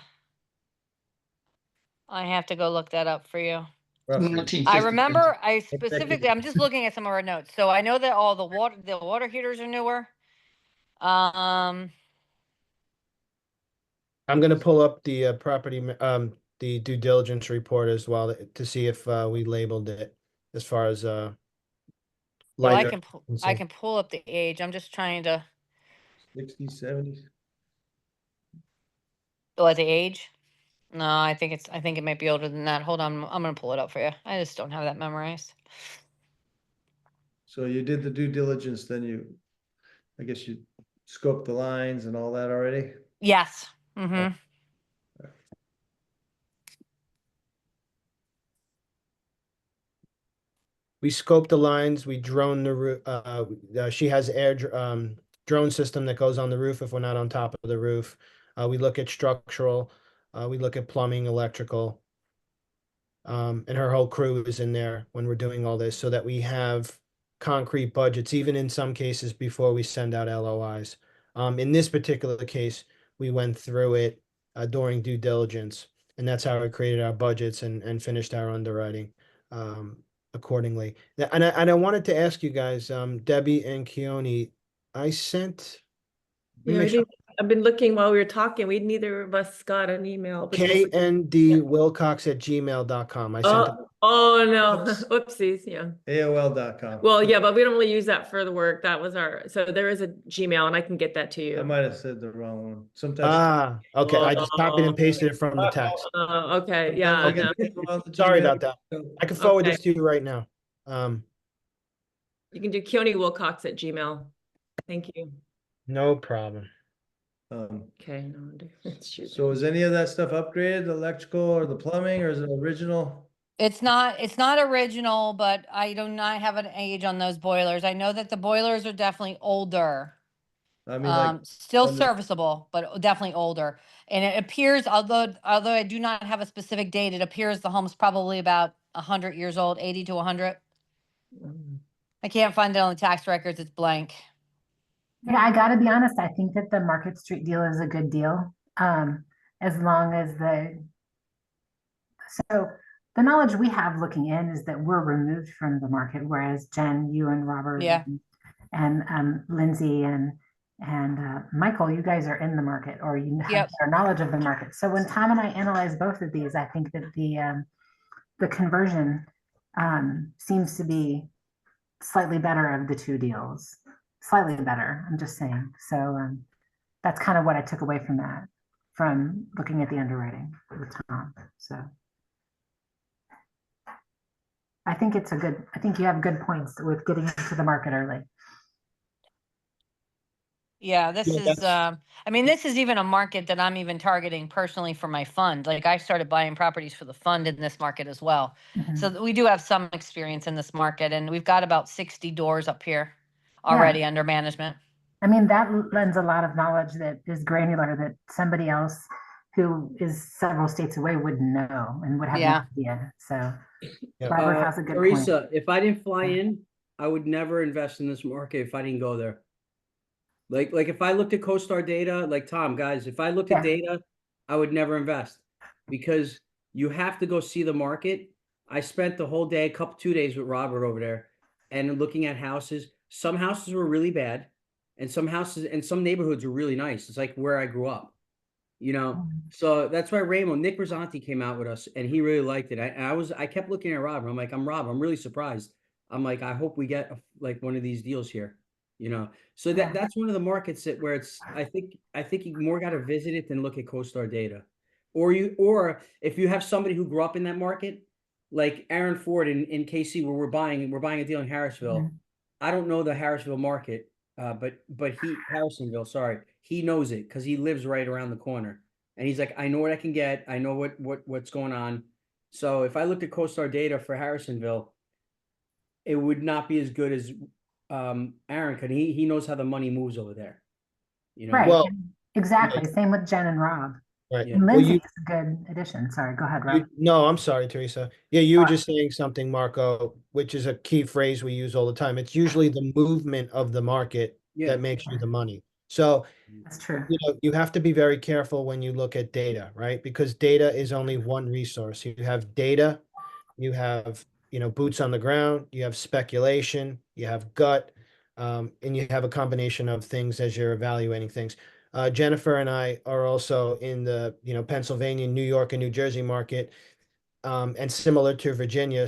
Speaker 3: have to go look that up for you.
Speaker 2: Roughly.
Speaker 8: 1950.
Speaker 3: I remember, I
Speaker 2: decade.
Speaker 3: specifically, I'm just looking at some of our notes. So I know that all the water heaters are newer.
Speaker 5: I'm gonna pull up the the due diligence report as well to see if we labeled it as far as
Speaker 3: Well,
Speaker 5: light.
Speaker 3: I can pull up the age. I'm just trying to,
Speaker 2: 60s, 70s?
Speaker 3: the age? No, I think it might be older than that. Hold on, I'm gonna pull it up for you. I just don't have that memorized.
Speaker 2: So you did the due diligence, then I guess you scoped the lines and all that already?
Speaker 3: Yes. Mm-hmm.
Speaker 5: We scoped the lines, we drone the roof, she has drone system that goes on the roof if we're not on top of the roof. We look at structural, we look at plumbing, electrical. And her whole crew is in there when we're doing all this so that we have concrete budgets, even in some cases before we send out LOIs. In this particular case, we went through it during due diligence, and that's how we created our budgets and finished our underwriting accordingly. And I wanted to ask you guys, Debbie and Keone, I sent me
Speaker 7: Yeah,
Speaker 5: make sure.
Speaker 7: I've been looking while we were talking. We neither of us got an email. But
Speaker 5: KNDWilcox@gmail.com. I sent it.
Speaker 7: oh no,
Speaker 2: Oops.
Speaker 7: whoopsies, yeah.
Speaker 2: AOL.com.
Speaker 7: Well, yeah, but we don't really use that for the work. That was so there is a Gmail and I can get that to you.
Speaker 2: I might have said the wrong one. Sometimes.
Speaker 5: Ah, okay. I just copied and pasted it from the text.
Speaker 7: Okay,
Speaker 2: sometimes
Speaker 7: yeah,
Speaker 2: I get
Speaker 7: no,
Speaker 2: the email on the
Speaker 5: Sorry
Speaker 2: Gmail.
Speaker 5: about that. I can forward
Speaker 7: Okay.
Speaker 5: this to you right now.
Speaker 7: You can do KeonyWilcox@gmail. Thank you.
Speaker 5: No problem.
Speaker 7: Okay, no, it's true.
Speaker 2: So is any of that stuff upgraded, the electrical or the plumbing, or is it original?
Speaker 3: It's not original, but I do not have an age on those boilers. I know that the boilers are definitely older.
Speaker 2: I mean, like,
Speaker 3: Still
Speaker 2: under-
Speaker 3: serviceable, but definitely older. And it appears, although I do not have a specific date, it appears the home's probably about 100 years old, 80 to 100. I can't find it on the tax records. It's blank.
Speaker 6: Yeah, I gotta be honest, I think that the Market Street deal is a good deal. As long as so the knowledge we have looking in is that we're removed from the market, whereas Jen, you and Robert
Speaker 3: Yeah.
Speaker 6: and Lindsay and Michael, you guys are in the market or you have
Speaker 3: Yep.
Speaker 6: better knowledge of the market. So when Tom and I analyze both of these, I think that the conversion seems to be slightly better of the two deals. Slightly better, I'm just saying. So that's kind of what I took away from that, from looking at the underwriting with Tom. So I think I think you have good points with getting into the market early.
Speaker 3: Yeah, this
Speaker 5: Yeah,
Speaker 3: is, I mean, this is even a market that I'm even targeting personally for my fund. Like I started buying properties for the fund in this market as well.
Speaker 6: Mhm.
Speaker 3: So we do have some experience in this market and we've got about 60 doors up here already under management.
Speaker 6: I mean, that lends a lot of knowledge that is granular that somebody else who is several states away wouldn't know and would have no
Speaker 3: Yeah.
Speaker 6: idea. So
Speaker 5: Yeah.
Speaker 6: Robert has a good point.
Speaker 1: Teresa, if I didn't fly in, I would never invest in this market if I didn't go there. Like if I looked at CoStar data, like Tom, guys, if I looked at
Speaker 6: Yeah.
Speaker 1: data, I would never invest because you have to go see the market. I spent the whole day, 2 days with Robert over there and looking at houses. Some houses were really bad, and some houses and some neighborhoods were really nice. It's like where I grew up, you know. So that's why Nick Rosanti came out with us, and he really liked it. I kept looking at Robert. I'm like, I'm really surprised. I'm like, I hope we get like one of these deals here, you know. So that's one of the markets where it's I think you more got to visit it than look at CoStar data, or if you have somebody who grew up in that market, like Aaron Ford in KC, where we're buying a deal in Harrisville.
Speaker 6: Mhm.
Speaker 1: I don't know the Harrisville market, but Harrisonville, sorry, he knows it because he lives right around the corner, and he's like, I know what I can get, I know what's going on. So if I looked at CoStar data for Harrisonville, it would not be as good as Aaron, because he knows how the money moves over there. You know,
Speaker 6: Right.
Speaker 5: Well,
Speaker 6: exactly. Same with Jen and Rob.
Speaker 5: right.
Speaker 1: Yeah.
Speaker 6: And
Speaker 5: Well,
Speaker 6: Lindsay is a good addition. Sorry, go ahead, Rob.
Speaker 5: no, I'm sorry, Teresa. Yeah, you were just saying something, Marco, which is a key phrase we use all the time. It's usually the movement of the market
Speaker 1: Yeah.
Speaker 5: that makes you the money. So,
Speaker 6: That's true.
Speaker 5: you know, you have to be very careful when you look at data, right? Because data is only one resource. You have data, you have, you know, boots on the ground, you have speculation, you have gut, and you have a combination of things as you're evaluating things. Jennifer and I are also in the, you know, Pennsylvania, New York, and New Jersey market. And similar to Virginia,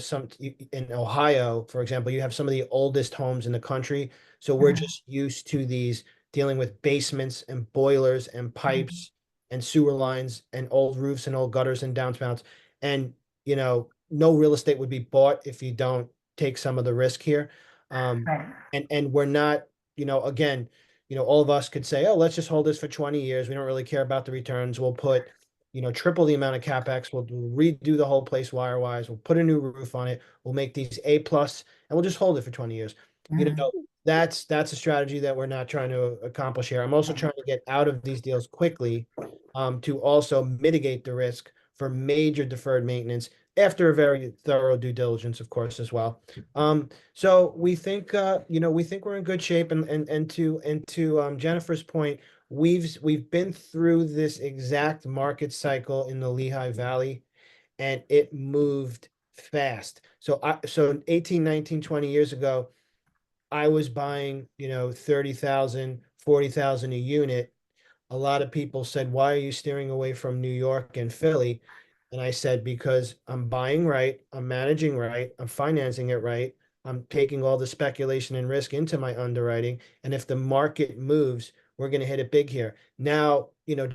Speaker 5: in Ohio, for example, you have some of the oldest homes in the country. So we're
Speaker 6: Mhm.
Speaker 5: just used to these dealing with basements and boilers and pipes and sewer lines and old roofs and old gutters and downspouts. And, you know, no real estate would be bought if you don't take some of the risk here.
Speaker 6: Right.
Speaker 5: And we're not, you know, again, you know, all of us could say, oh, let's just hold this for 20 years. We don't really care about the returns. We'll put, you know, triple the amount of CapEx. We'll redo the whole place wire-wise. We'll put a new roof on it. We'll make these A plus, and we'll just hold it for 20 years. You
Speaker 6: Mhm.
Speaker 5: know, that's a strategy that we're not trying to accomplish here. I'm also trying to get out of these deals quickly, to also mitigate the risk for major deferred maintenance after a very thorough due diligence, of course, as well. So we think, you know, we think we're in good shape. And to Jennifer's point, we've been through this exact market cycle in the Lehigh Valley, and it moved fast. So 18, 19, 20 years ago, I was buying, 30,000, 40,000 a unit, a lot of people said, why are you steering away from New York and Philly? And I said, because I'm buying right, I'm managing right, I'm financing it right, I'm taking all the speculation and risk into my underwriting. And if the market moves, we're going to hit it big here. Now,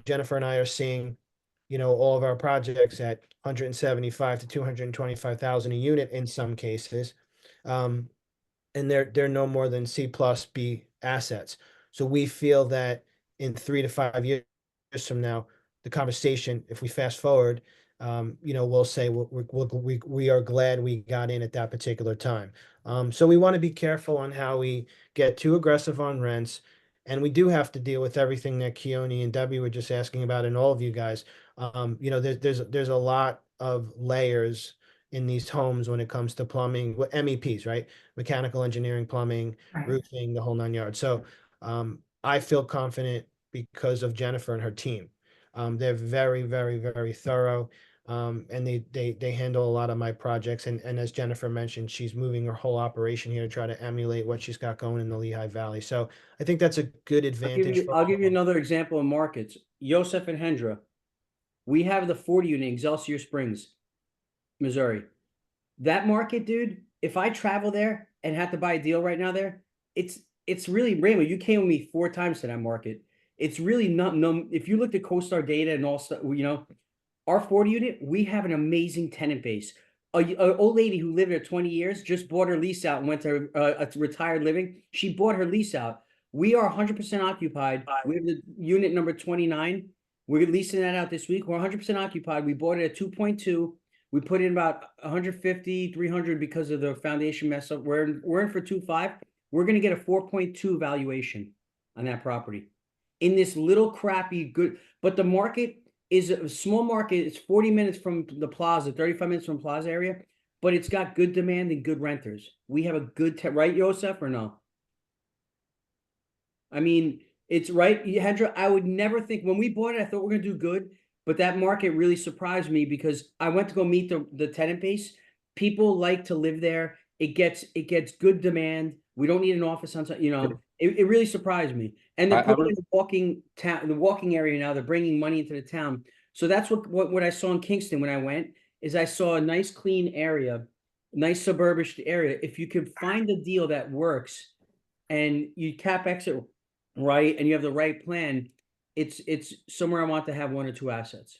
Speaker 5: Jennifer and I are seeing, all of our projects at 175 to 225,000 a unit in some cases. And they're no more than C plus B assets. So we feel that in 3 to 5 years from now, the conversation, if we fast forward, we'll say we are glad we got in at that particular time. So we want to be careful on how we get too aggressive on rents. And we do have to deal with everything that Keone and Debbie were just asking about, and all of you guys. There's a lot of layers in these homes when it comes to plumbing, what MEPs, right? Mechanical engineering, plumbing,
Speaker 6: Right.
Speaker 5: roofing, the whole 9 yards. So I feel confident because of Jennifer and her team. They're very, very, very thorough. And they handle a lot of my projects. And as Jennifer mentioned, she's moving her whole operation here to try to emulate what she's got going in the Lehigh Valley. So I think that's a good advantage.
Speaker 1: I'll give you another example of markets. Yosef and Hendra. We have the 40 unit in Excelsior Springs, Missouri. That market, dude, if I travel there and have to buy a deal right now there, it's really Raymond. You came with me 4 times to that market. It's really not if you looked at CoStar data and all stuff, our 40 unit, we have an amazing tenant base. A old lady who lived there 20 years just bought her lease out and went to a retired living. She bought her lease out. We are 100% occupied. We have the unit number 29. We're leasing that out this week. We're 100% occupied. We bought it at 2.2. We put in about 150, 300 because of the foundation mess up. We're in for 2.5. We're going to get a 4.2 valuation on that property in this little crappy good, but the market is a small market. It's 40 minutes from the plaza, 35 minutes from the plaza area, but it's got good demand and good renters. We have a good, right, Yosef, or no? I mean, it's right, Hendra. I would never think when we bought it, I thought we're going to do good, but that market really surprised me because I went to go meet the tenant base. People like to live there. It gets good demand. We don't need an office on, it really surprised me. And they're putting in the walking area now. They're bringing money into the town. So that's what I saw in Knigston when I went, is I saw a nice clean area, nice suburbish area. If you could find a deal that works and you CapEx it right and you have the right plan, it's somewhere I want to have 1 or 2 assets.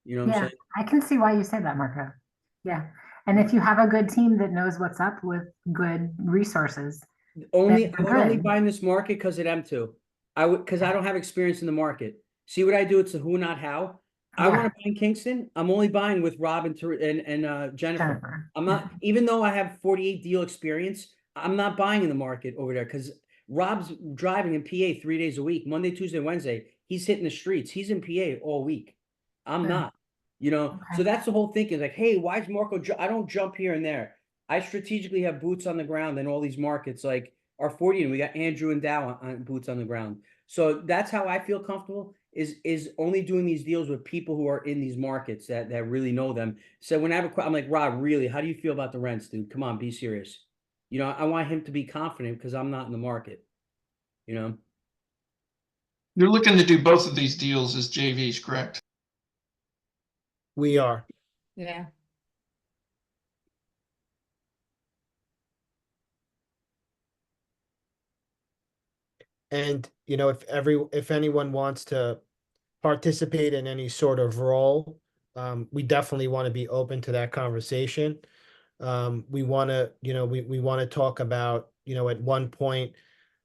Speaker 1: You know what I'm
Speaker 6: Yeah,
Speaker 1: saying?
Speaker 6: I can see why you say that, Marco. Yeah. And if you have a good team that knows what's up with good resources,
Speaker 1: I would
Speaker 6: Then
Speaker 1: only
Speaker 6: good.
Speaker 1: buy in this market because of them two. Because I don't have experience in the market. See what I do? It's the who, not how. I
Speaker 6: Yeah.
Speaker 1: want to buy in Knigston. I'm only buying with Rob and Jennifer.
Speaker 6: Jennifer.
Speaker 1: I'm not, even though I have 48 deal experience, I'm not buying in the market over there because Rob's driving in PA 3 days a week, Monday, Tuesday, Wednesday. He's hitting the streets. He's in PA all week. I'm
Speaker 6: Yeah.
Speaker 1: not, So
Speaker 6: Okay.
Speaker 1: that's the whole thinking. Like, hey, why is Marco? I don't jump here and there. I strategically have boots on the ground in all these markets. Like our 40, and we got Andrew and Dow on boots on the ground. So that's how I feel comfortable is only doing these deals with people who are in these markets that really know them. So when I have I'm like, Rob, really, how do you feel about the rents, dude? Come on, be serious. I want him to be confident because I'm not in the market.
Speaker 8: You're looking to do both of these deals as JVs, correct?
Speaker 5: We are.
Speaker 3: Yeah.
Speaker 5: And if anyone wants to participate in any sort of role, we definitely want to be open to that conversation. We want to, we want to talk about, at one point,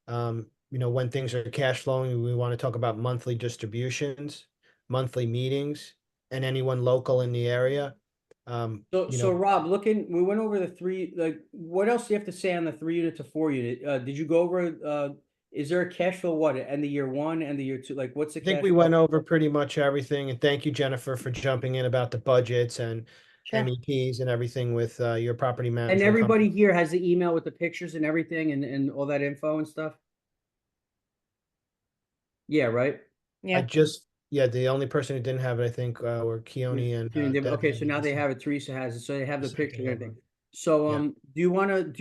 Speaker 5: when things are cash flowing, we want to talk about monthly distributions, monthly meetings, and anyone local in the area.
Speaker 1: So Rob, we went over the 3, like, what else do you have to say on the 3 unit to 4 unit? Did you go over, is there a cash flow, what, end of year 1, end of year 2? Like, what's the
Speaker 5: I think
Speaker 1: cash
Speaker 5: we
Speaker 1: flow?
Speaker 5: went over pretty much everything, and thank you, Jennifer, for jumping in about the budgets and
Speaker 3: Sure.
Speaker 5: MEPs and everything with your property
Speaker 1: And
Speaker 5: management
Speaker 1: everybody
Speaker 5: company.
Speaker 1: here has the email with the pictures and everything and all that info and stuff? Yeah, right?
Speaker 3: Yeah.
Speaker 5: The only person who didn't have it, I think, were Keone and
Speaker 1: Okay, so now they
Speaker 5: Debbie.
Speaker 1: have it. Teresa has it. So they have the
Speaker 5: Sent it
Speaker 1: picture and
Speaker 5: over.
Speaker 1: everything. So,
Speaker 5: Yeah.
Speaker 1: do you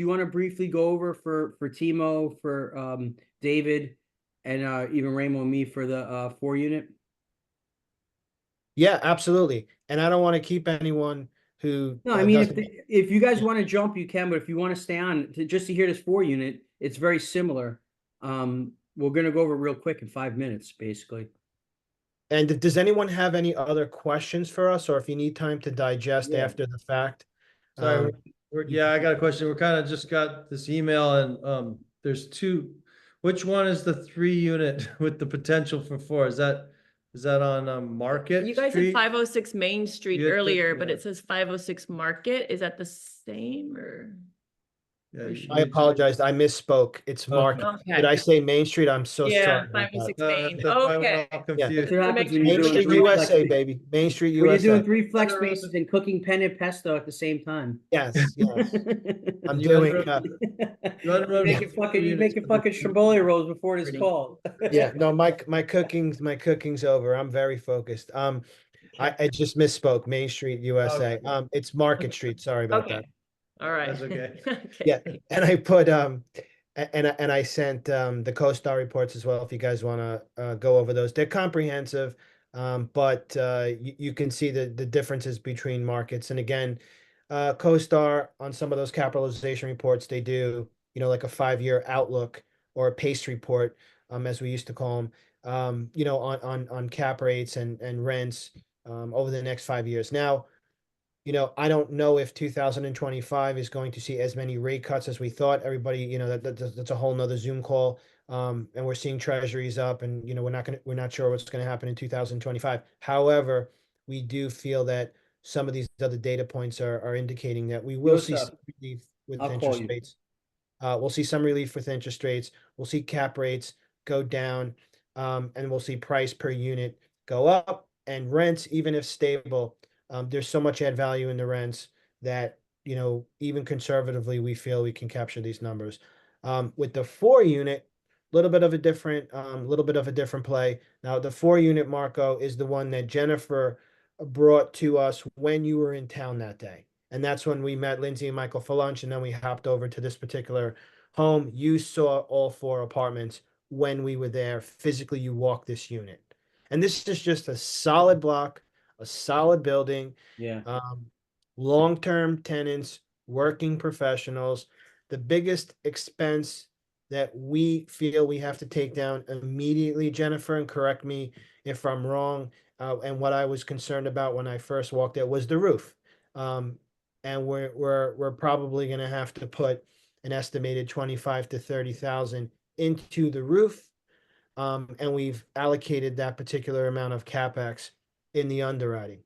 Speaker 1: wanna briefly go over for Timo, for David, and even Ramo and me for the 4 unit?
Speaker 5: Yeah, absolutely. And I don't want to keep anyone who
Speaker 1: No, I mean,
Speaker 5: doesn't.
Speaker 1: if you guys
Speaker 5: Yeah.
Speaker 1: want to jump, you can, but if you want to stay on just to hear this 4 unit, it's very similar. We're gonna go over it real quick in 5 minutes, basically.
Speaker 5: And does anyone have any other questions for us, or if you need time to digest
Speaker 1: Yeah.
Speaker 5: after the fact?
Speaker 2: Sorry,
Speaker 5: Um,
Speaker 2: yeah, I got a question. We're kind of just got this email and, there's two. Which one is the 3 unit with the potential for 4? Is that on, Market
Speaker 7: You guys said
Speaker 2: Street?
Speaker 7: 506 Main Street
Speaker 2: You had said-
Speaker 7: earlier, but
Speaker 2: yeah.
Speaker 7: it says 506 Market. Is that the same or?
Speaker 2: Yeah,
Speaker 5: I apologize. I misspoke. It's Market.
Speaker 7: Okay.
Speaker 5: Did I say Main Street? I'm so
Speaker 7: Yeah,
Speaker 5: sorry about that.
Speaker 7: 506 Main.
Speaker 2: That's why we're
Speaker 7: Okay.
Speaker 2: all
Speaker 1: That's
Speaker 2: confused.
Speaker 1: what happens when you're
Speaker 5: Main
Speaker 1: doing
Speaker 5: Street
Speaker 1: 3 flex.
Speaker 5: USA, baby. Main Street
Speaker 1: When you're doing
Speaker 5: USA.
Speaker 1: 3 flex
Speaker 2: Whether it was-
Speaker 1: spaces and cooking penne and pesto at the same time.
Speaker 5: Yes, yes. I'm
Speaker 2: You
Speaker 5: doing,
Speaker 1: You making fucking stromboli rolls before this call.
Speaker 5: yeah, no, my cooking's over. I'm very focused. I just misspoke. Main Street USA.
Speaker 2: Okay.
Speaker 5: It's Market Street. Sorry about
Speaker 7: Okay.
Speaker 5: that.
Speaker 7: All right.
Speaker 2: That's okay.
Speaker 7: Okay.
Speaker 5: Yeah, and I put and I sent the CoStar reports as well if you guys want to go over those. They're comprehensive, but you can see the differences between markets. And again, CoStar on some of those capitalization reports, they do, like a 5-year outlook or a pace report, as we used to call them, on cap rates and rents over the next 5 years. Now, I don't know if 2025 is going to see as many rate cuts as we thought. Everybody, that's a whole nother Zoom call. And we're seeing treasuries up, and we're not sure what's going to happen in 2025. However, we do feel that some of these other data points are indicating that we will
Speaker 1: What's
Speaker 5: see
Speaker 1: up?
Speaker 5: some relief with
Speaker 1: I'll call
Speaker 5: interest
Speaker 1: you.
Speaker 5: rates. We'll see some relief with interest rates. We'll see cap rates go down, and we'll see price per unit go up, and rents, even if stable. There's so much add value in the rents that, even conservatively, we feel we can capture these numbers. With the 4 unit, little bit of a different play. Now, the 4 unit, Marco, is the one that Jennifer brought to us when you were in town that day. And that's when we met Lindsay and Michael for lunch, and then we hopped over to this particular home. You saw all 4 apartments when we were there. Physically, you walked this unit. And this is just a solid block, a solid building,
Speaker 1: Yeah.
Speaker 5: long-term tenants, working professionals. The biggest expense that we feel we have to take down immediately, Jennifer, and correct me if I'm wrong, and what I was concerned about when I first walked there was the roof. And we're probably going to have to put an estimated 25 to 30,000 into the roof. And we've allocated that particular amount of CapEx in the underwriting.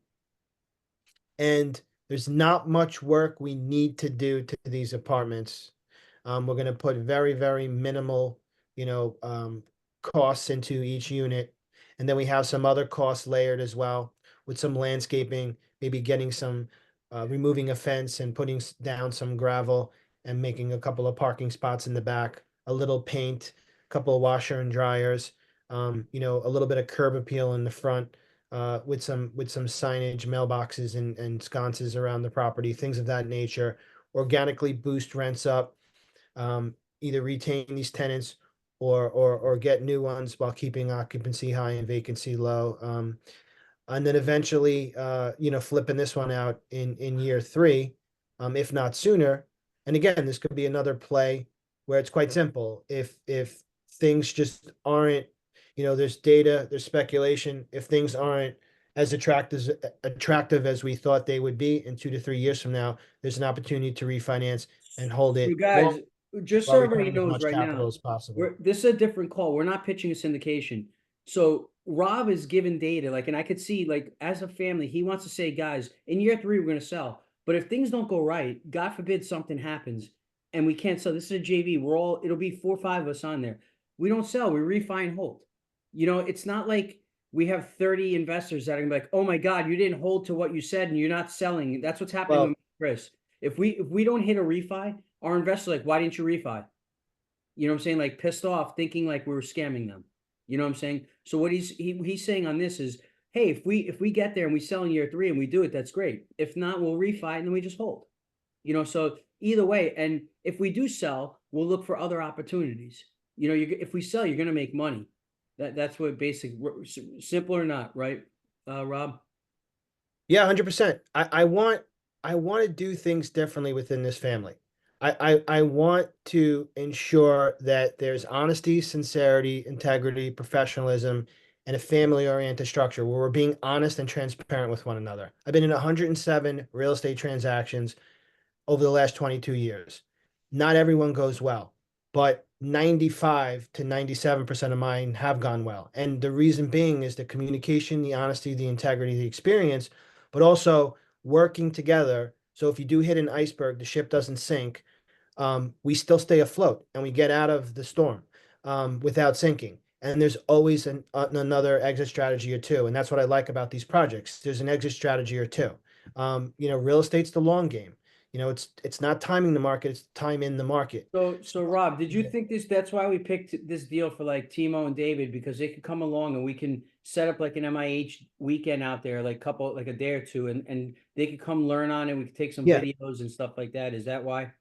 Speaker 5: And there's not much work we need to do to these apartments. We're going to put very, very minimal, costs into each unit. And then we have some other costs layered as well, with some landscaping, maybe getting some, removing a fence and putting down some gravel and making a couple of parking spots in the back, a little paint, a couple of washer and dryers, a little bit of curb appeal in the front, with some signage, mailboxes and sconces around the property, things of that nature. Organically boost rents up, either retain these tenants or get new ones while keeping occupancy high and vacancy low. And then eventually, flipping this one out in year 3, if not sooner. And again, this could be another play where it's quite simple. If things just aren't, there's data, there's speculation. If things aren't as attractive as we thought they would be in 2 to 3 years from now, there's an opportunity to refinance and hold it.
Speaker 1: You guys, just so
Speaker 5: while
Speaker 1: everybody
Speaker 5: retaining as
Speaker 1: knows
Speaker 5: much
Speaker 1: right
Speaker 5: capital
Speaker 1: now,
Speaker 5: as possible.
Speaker 1: this is a different call. We're not pitching a syndication. So Rob is given data, and I could see, as a family, he wants to say, guys, in year 3, we're going to sell. But if things don't go right, God forbid something happens and we can't sell. This is a JV. It'll be 4 or 5 of us on there. We don't sell, we refi and hold. It's not like we have 30 investors that are gonna be like, oh my God, you didn't hold to what you said and you're not selling. That's what's happening with Chris. If we don't hit a refi, our investors are like, why didn't you refi? You know what I'm saying? Like pissed off, thinking like we were scamming them. You know what I'm saying? So what he's saying on this is, hey, if we get there and we sell in year 3 and we do it, that's great. If not, we'll refi and then we just hold. So either way, and if we do sell, we'll look for other opportunities. If we sell, you're going to make money. That's what basic, simple or not, right, Rob?
Speaker 5: Yeah, 100%. I want to do things differently within this family. I want to ensure that there's honesty, sincerity, integrity, professionalism, and a family-oriented structure where we're being honest and transparent with one another. I've been in 107 real estate transactions over the last 22 years. Not everyone goes well, but 95 to 97% of mine have gone well. And the reason being is the communication, the honesty, the integrity, the experience, but also working together. So if you do hit an iceberg, the ship doesn't sink. We still stay afloat and we get out of the storm without sinking. And there's always another exit strategy or two. And that's what I like about these projects. There's an exit strategy or two. Real estate's the long game. It's not timing the market, it's time in the market.
Speaker 1: So Rob, did you think that's why we picked this deal for like Timo and David, because they could come along and we can set up like an MIH weekend out there, like a day or two, and they could come learn on it. We could take some
Speaker 5: Yeah.
Speaker 1: videos and stuff like that. Is that why?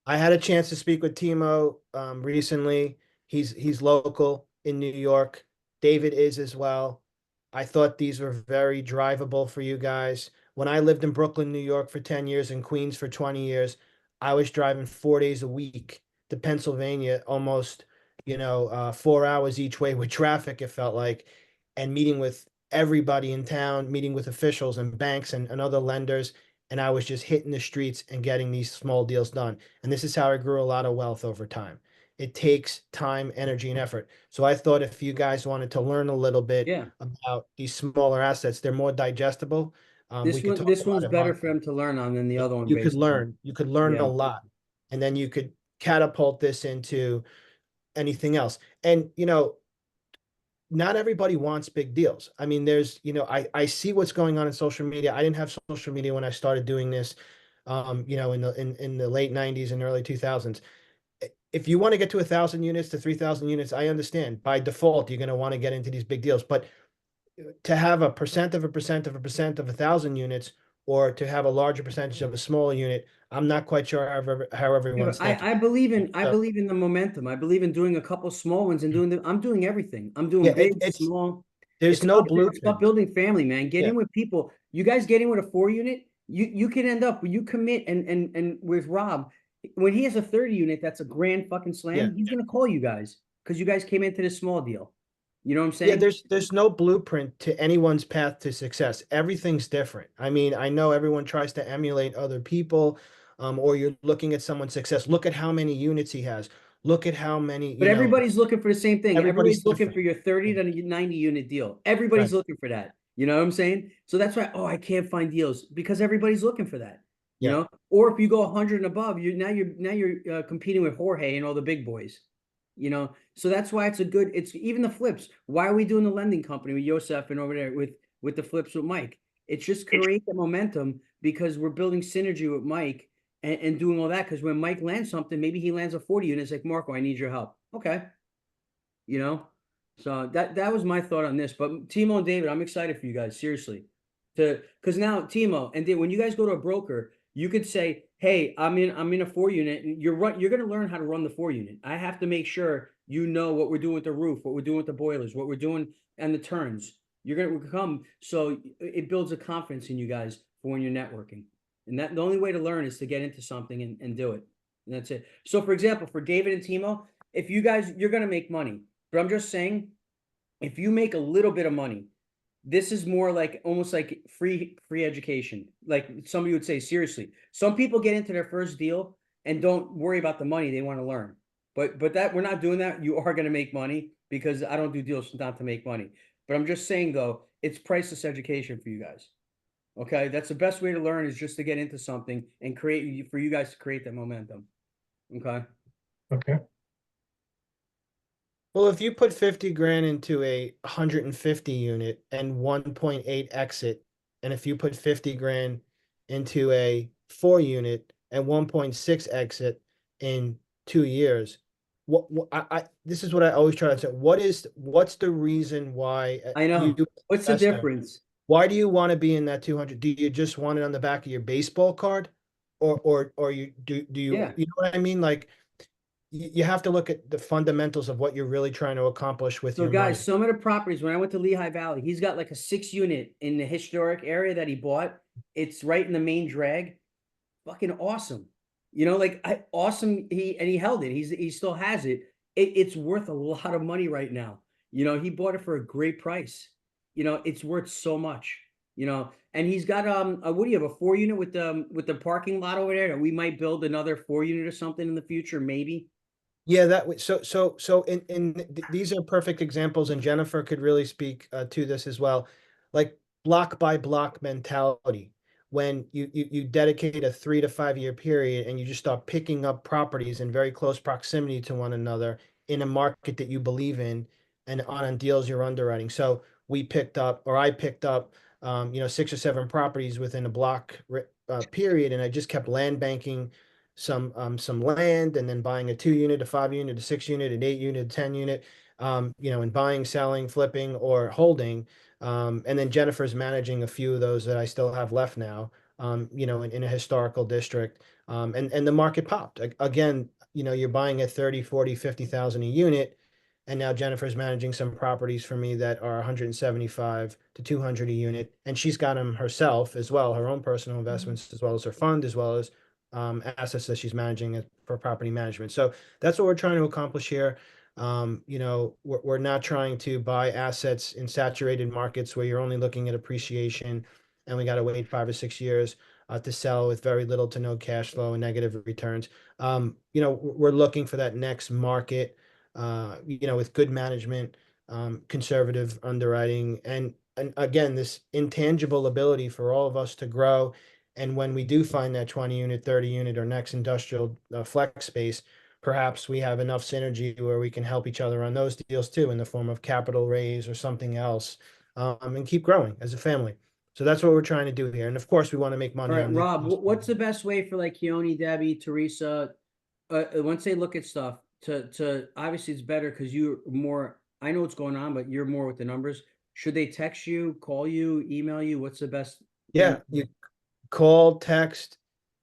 Speaker 5: I had a chance to speak with Timo recently. He's local in New York. David is as well. I thought these were very drivable for you guys. When I lived in Brooklyn, New York for 10 years and Queens for 20 years, I was driving 4 days a week to Pennsylvania, almost, 4 hours each way with traffic, it felt like, and meeting with everybody in town, meeting with officials and banks and other lenders. And I was just hitting the streets and getting these small deals done. And this is how I grew a lot of wealth over time. It takes time, energy, and effort. So I thought if you guys wanted to learn a little bit
Speaker 1: Yeah.
Speaker 5: about these smaller assets, they're more digestible. We could talk
Speaker 1: This
Speaker 5: about
Speaker 1: one's
Speaker 5: it
Speaker 1: better for
Speaker 5: monthly.
Speaker 1: them to learn on than the other one.
Speaker 5: You could learn
Speaker 1: Yeah.
Speaker 5: a lot, and then you could catapult this into anything else. And not everybody wants big deals. I mean, I see what's going on in social media. I didn't have social media when I started doing this, in the late 90s and early 2000s. If you want to get to 1,000 units to 3,000 units, I understand. By default, you're going to want to get into these big deals. But to have a percent of a percent of a percent of 1,000 units, or to have a larger percentage of a smaller unit, I'm not quite sure how everyone's thinking.
Speaker 1: I believe in
Speaker 5: So,
Speaker 1: the momentum. I believe in doing a couple small ones and I'm doing everything. I'm doing
Speaker 5: yeah,
Speaker 1: big, small.
Speaker 5: there's no
Speaker 1: It's
Speaker 5: blueprint.
Speaker 1: about building family, man. Get
Speaker 5: Yeah.
Speaker 1: in with people. You guys get in with a 4 unit, you can end up when you commit and with Rob, when he has a 30 unit, that's a grand fucking slam.
Speaker 5: Yeah.
Speaker 1: He's gonna call you guys because you guys came into this small deal. You know what I'm
Speaker 5: Yeah,
Speaker 1: saying?
Speaker 5: there's no blueprint to anyone's path to success. Everything's different. I mean, I know everyone tries to emulate other people, or you're looking at someone's success. Look at how many units he has. Look at how many,
Speaker 1: But everybody's looking for the same thing.
Speaker 5: Everybody's
Speaker 1: Everybody's looking
Speaker 5: different.
Speaker 1: for your 30 to 90 unit deal. Everybody's
Speaker 5: Right.
Speaker 1: looking for that. You know what I'm saying? So that's why, I can't find deals because everybody's looking for that.
Speaker 5: Yeah.
Speaker 1: Or if you go 100 and above, you're competing with Jorge and all the big boys. So that's why it's even the flips. Why are we doing the lending company with Yosef and over there with the flips with Mike? It's just create the momentum because we're building synergy with Mike and doing all that. Because when Mike lands something, maybe he lands a 40 unit. It's like, Marco, I need your help. Okay. So that was my thought on this. But Timo and David, I'm excited for you guys, seriously. Because now Timo and David, when you guys go to a broker, you could say, hey, I'm in a 4 unit, and you're going to learn how to run the 4 unit. I have to make sure you know what we're doing with the roof, what we're doing with the boilers, what we're doing and the turns. You're going to come, so it builds a confidence in you guys for when you're networking. And that the only way to learn is to get into something and do it. And that's it. So for example, for David and Timo, if you guys, you're going to make money, but I'm just saying, if you make a little bit of money, this is more like almost like free education. Like somebody would say, seriously, some people get into their first deal and don't worry about the money. They want to learn. But that we're not doing that. You are going to make money because I don't do deals not to make money. But I'm just saying though, it's priceless education for you guys. Okay. That's the best way to learn is just to get into something and for you guys to create that momentum. Okay.
Speaker 9: Okay.
Speaker 5: Well, if you put 50 grand into a 150 unit and 1.8 exit, and if you put 50 grand into a 4 unit and 1.6 exit in 2 years, this is what I always try to say. What's the reason why
Speaker 1: I know. What's the
Speaker 5: investor,
Speaker 1: difference?
Speaker 5: Why do you want to be in that 200? Do you just want it on the back of your baseball card? or you
Speaker 1: Yeah.
Speaker 5: you know what I mean? Like you have to look at the fundamentals of what you're really trying to accomplish with
Speaker 1: So
Speaker 5: your
Speaker 1: guys,
Speaker 5: money.
Speaker 1: some of the properties, when I went to Lehigh Valley, he's got like a 6 unit in the historic area that he bought. It's right in the main drag. Fucking awesome. Like awesome. He held it. He still has it. It's worth a lot of money right now. He bought it for a great price. It's worth so much. And he's got what do you have, a 4 unit with the parking lot over there that we might build another 4 unit or something in the future, maybe.
Speaker 5: Yeah, that way. So these are perfect examples, and Jennifer could really speak to this as well. Like block by block mentality. When you dedicate a 3 to 5 year period and you just start picking up properties in very close proximity to one another in a market that you believe in and on deals you're underwriting. So we picked up, or I picked up, 6 or 7 properties within a block period, and I just kept land banking some land and then buying a 2 unit, a 5 unit, a 6 unit, an 8 unit, a 10 unit, and buying, selling, flipping, or holding. And then Jennifer's managing a few of those that I still have left now, in a historical district. And the market popped. Again, you're buying at 30, 40, 50,000 a unit. And now Jennifer's managing some properties for me that are 175 to 200 a unit. And she's got them herself as well, her own personal investments, as well as her fund, as well as assets that she's managing for property management. So that's what we're trying to accomplish here. We're not trying to buy assets in saturated markets where you're only looking at appreciation and we got to wait 5 or 6 years to sell with very little to no cash flow and negative returns. We're looking for that next market, with good management, conservative underwriting, and again, this intangible ability for all of us to grow. And when we do find that 20 unit, 30 unit, or next industrial flex space, perhaps we have enough synergy where we can help each other on those deals too, in the form of capital raise or something else, and keep growing as a family. So that's what we're trying to do here. And of course, we want to make
Speaker 1: All
Speaker 5: money
Speaker 1: right,
Speaker 5: on
Speaker 1: Rob, what's the best way for like Keone, Debbie, Teresa, once they look at stuff to obviously it's better because you're more, I know what's going on, but you're more with the numbers. Should they text you, call you, email you? What's the best?
Speaker 5: Yeah, you call, text,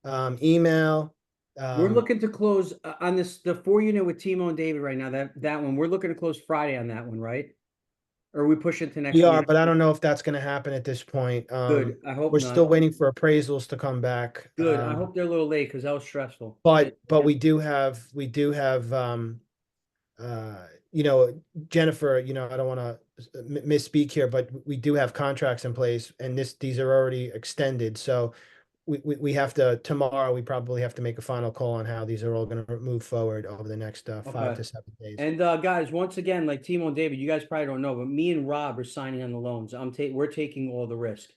Speaker 5: email.
Speaker 1: We're looking to close on the 4 unit with Timo and David right now. That one, we're looking to close Friday on that one, right? Or we push it to next
Speaker 5: We are,
Speaker 1: week?
Speaker 5: but I don't know if that's going to happen at this point.
Speaker 1: Good. I hope
Speaker 5: We're
Speaker 1: not.
Speaker 5: still waiting for appraisals to come back.
Speaker 1: Good. I hope they're a little late because that was stressful.
Speaker 5: But we do have Jennifer, I don't want to misspeak here, but we do have contracts in place, and these are already extended. So we have to, tomorrow, we probably have to make a final call on how these are all going to move forward over the next 5
Speaker 1: Okay.
Speaker 5: to 7 days.
Speaker 1: And guys, once again, like Timo and David, you guys probably don't know, but me and Rob are signing on the loans. We're taking all the risk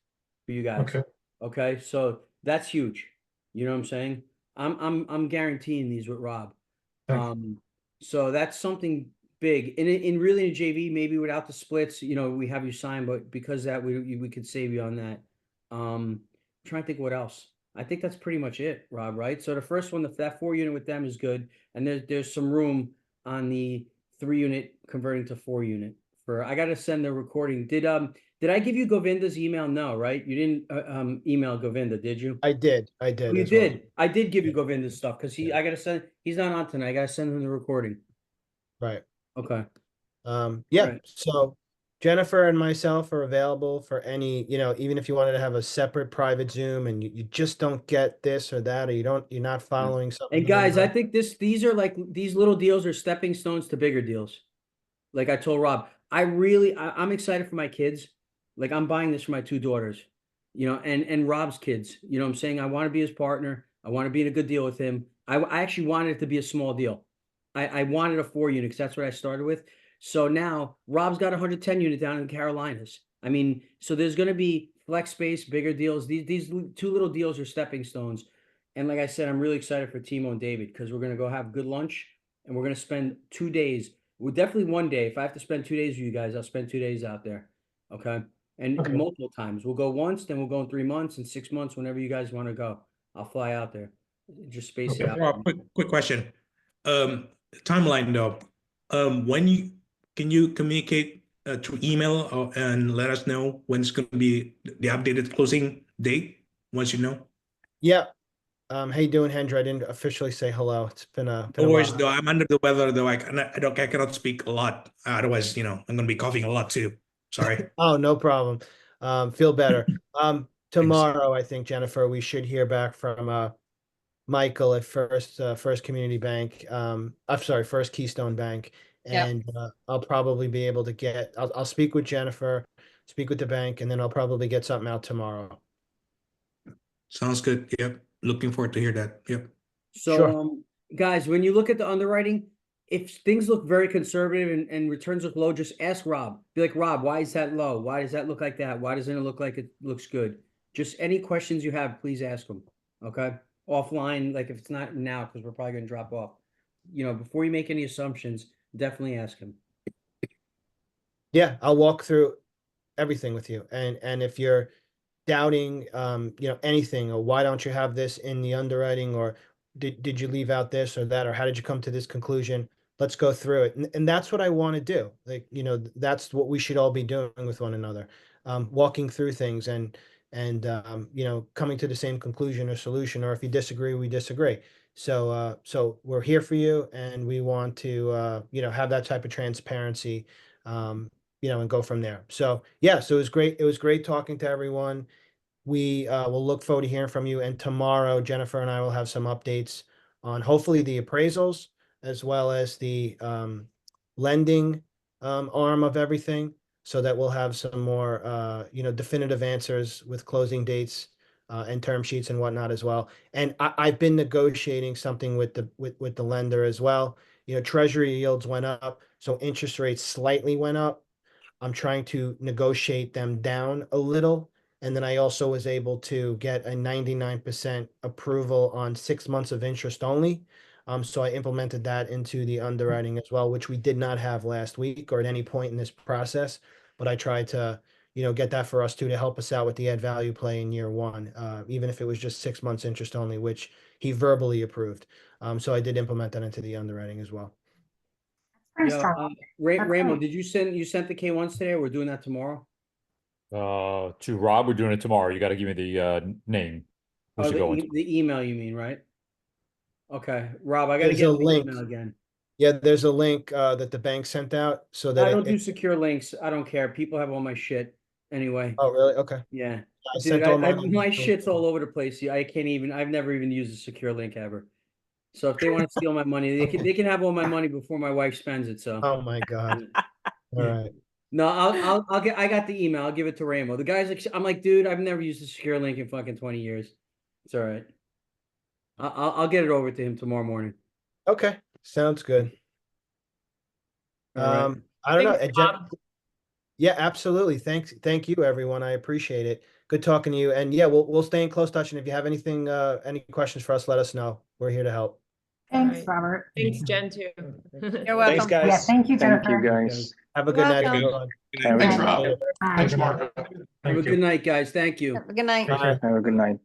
Speaker 1: for you guys.
Speaker 9: Okay.
Speaker 1: Okay, so that's huge. You know what I'm saying? I'm guaranteeing these with Rob.
Speaker 9: Thanks.
Speaker 1: So that's something big. In really in JV, maybe without the splits, we have you sign, but because that we could save you on that. Trying to think what else. I think that's pretty much it, Rob, right? So the first one, that 4 unit with them is good, and there's some room on the 3 unit converting to 4 unit. I gotta send the recording. Did I give you Govinda's email? No, right? You didn't email Govinda, did you?
Speaker 5: I did.
Speaker 1: Oh, you
Speaker 5: as well.
Speaker 1: did. I did give you Govinda's stuff because I gotta send. He's not on tonight. I gotta send him the recording.
Speaker 5: Right.
Speaker 1: Okay.
Speaker 5: Yeah.
Speaker 1: Right.
Speaker 5: So Jennifer and myself are available for any, even if you wanted to have a separate private Zoom and you just don't get this or that, or you're not following something.
Speaker 1: And guys, I think these little deals are stepping stones to bigger deals. Like I told Rob, I'm excited for my kids. Like I'm buying this for my 2 daughters, and Rob's kids. You know what I'm saying? I want to be his partner. I want to be in a good deal with him. I actually wanted it to be a small deal. I wanted a 4 unit because that's what I started with. So now Rob's got 110 unit down in the Carolinas. I mean, so there's going to be flex space, bigger deals. These 2 little deals are stepping stones. And like I said, I'm really excited for Timo and David because we're going to go have good lunch and we're going to spend 2 days. Well, definitely one day. If I have to spend 2 days with you guys, I'll spend 2 days out there. Okay. And
Speaker 9: Okay.
Speaker 1: multiple times. We'll go once, then we'll go in 3 months and 6 months, whenever you guys want to go. I'll fly out there. Just space it
Speaker 9: Okay.
Speaker 1: out.
Speaker 9: Rob, quick question. Timeline though. Can you communicate through email and let us know when it's going to be the updated closing date once you know?
Speaker 5: Yeah. How you doing, Hendra? I didn't officially say hello. It's been a
Speaker 9: No worries,
Speaker 5: while.
Speaker 9: though. I'm under the weather, though. I cannot speak a lot. Otherwise, I'm going to be coughing a lot too. Sorry.
Speaker 5: Oh, no problem. Feel better.
Speaker 9: Thanks.
Speaker 5: Tomorrow, I think, Jennifer, we should hear back from Michael at First Community Bank. I'm sorry, First Keystone Bank.
Speaker 3: Yep.
Speaker 5: And I'll probably be able to I'll speak with Jennifer, speak with the bank, and then I'll probably get something out tomorrow.
Speaker 9: Sounds good. Yep. Looking forward to hear that. Yep.
Speaker 1: So,
Speaker 5: Sure.
Speaker 1: Guys, when you look at the underwriting, if things look very conservative and returns look low, just ask Rob. Be like, Rob, why is that low? Why does that look like that? Why doesn't it look like it looks good? Just any questions you have, please ask him. Okay? Offline, like if it's not now, because we're probably going to drop off. Before you make any assumptions, definitely ask him.
Speaker 5: Yeah, I'll walk through everything with you. And if you're doubting anything, or why don't you have this in the underwriting, or did you leave out this or that, or how did you come to this conclusion? Let's go through it. And that's what I want to do. Like, that's what we should all be doing with one another. Walking through things and coming to the same conclusion or solution, or if you disagree, we disagree. So we're here for you, and we want to have that type of transparency, and go from there. So yeah, so it was great. It was great talking to everyone. We will look forward to hearing from you. And tomorrow, Jennifer and I will have some updates on hopefully the appraisals, as well as the lending arm of everything, so that we'll have some more definitive answers with closing dates and term sheets and whatnot as well. And I've been negotiating something with the lender as well. Treasury yields went up, so interest rates slightly went up. I'm trying to negotiate them down a little. And then I also was able to get a 99% approval on 6 months of interest only. So I implemented that into the underwriting as well, which we did not have last week or at any point in this process. But I tried to, get that for us too, to help us out with the add value play in year one, even if it was just 6 months interest only, which he verbally approved. So I did implement that into the underwriting as well.
Speaker 6: Very
Speaker 1: Yeah,
Speaker 6: strong. That's
Speaker 1: Ramo,
Speaker 6: great.
Speaker 1: did you sent the K1s today? We're doing that tomorrow.
Speaker 10: To Rob, we're doing it tomorrow. You got to give me the name. Who's
Speaker 1: Oh,
Speaker 10: it
Speaker 1: the,
Speaker 10: going to?
Speaker 1: the email you mean, right? Okay, Rob, I got to
Speaker 5: There's
Speaker 1: get
Speaker 5: a
Speaker 1: the
Speaker 5: link.
Speaker 1: email again.
Speaker 5: Yeah, there's a link that the bank sent out so
Speaker 1: I
Speaker 5: that
Speaker 1: don't do secure links. I don't care. People have all my shit anyway.
Speaker 5: Oh, really? Okay.
Speaker 1: Yeah,
Speaker 5: I
Speaker 1: dude,
Speaker 5: sent all
Speaker 1: my
Speaker 5: mine.
Speaker 1: shit's all over the place. I can't even. I've never even used a secure link ever. So if they want to steal my money, they can have all my money before my wife spends it. So
Speaker 5: Oh my God. All right.
Speaker 1: no, I'll get. I got the email. I'll give it to Ramo. The guy's like, I'm like, dude, I've never used a secure link in fucking 20 years. It's all right. I'll get it over to him tomorrow morning.
Speaker 5: Okay. Sounds good.
Speaker 1: All right.
Speaker 5: I don't know.
Speaker 7: Thanks, Bob.
Speaker 5: Yeah, absolutely. Thank you, everyone. I appreciate it. Good talking to you. And yeah, we'll stay in close touch. And if you have anything, any questions for us, let us know. We're here to help.
Speaker 6: Thanks,
Speaker 7: Right.
Speaker 6: Robert.
Speaker 7: Thanks, Jen, too.
Speaker 3: You're welcome.
Speaker 6: Yeah, thank you,
Speaker 11: Thank
Speaker 6: Jennifer.
Speaker 11: you, guys.
Speaker 5: Have a good night,
Speaker 3: Welcome.
Speaker 5: everyone.
Speaker 11: Have a
Speaker 8: Thanks,
Speaker 11: good
Speaker 8: Rob.
Speaker 11: night.
Speaker 6: Bye.
Speaker 8: Thanks, Marco.
Speaker 1: Have a good night, guys. Thank you.
Speaker 3: Good night.
Speaker 5: Bye.
Speaker 11: Have a good night.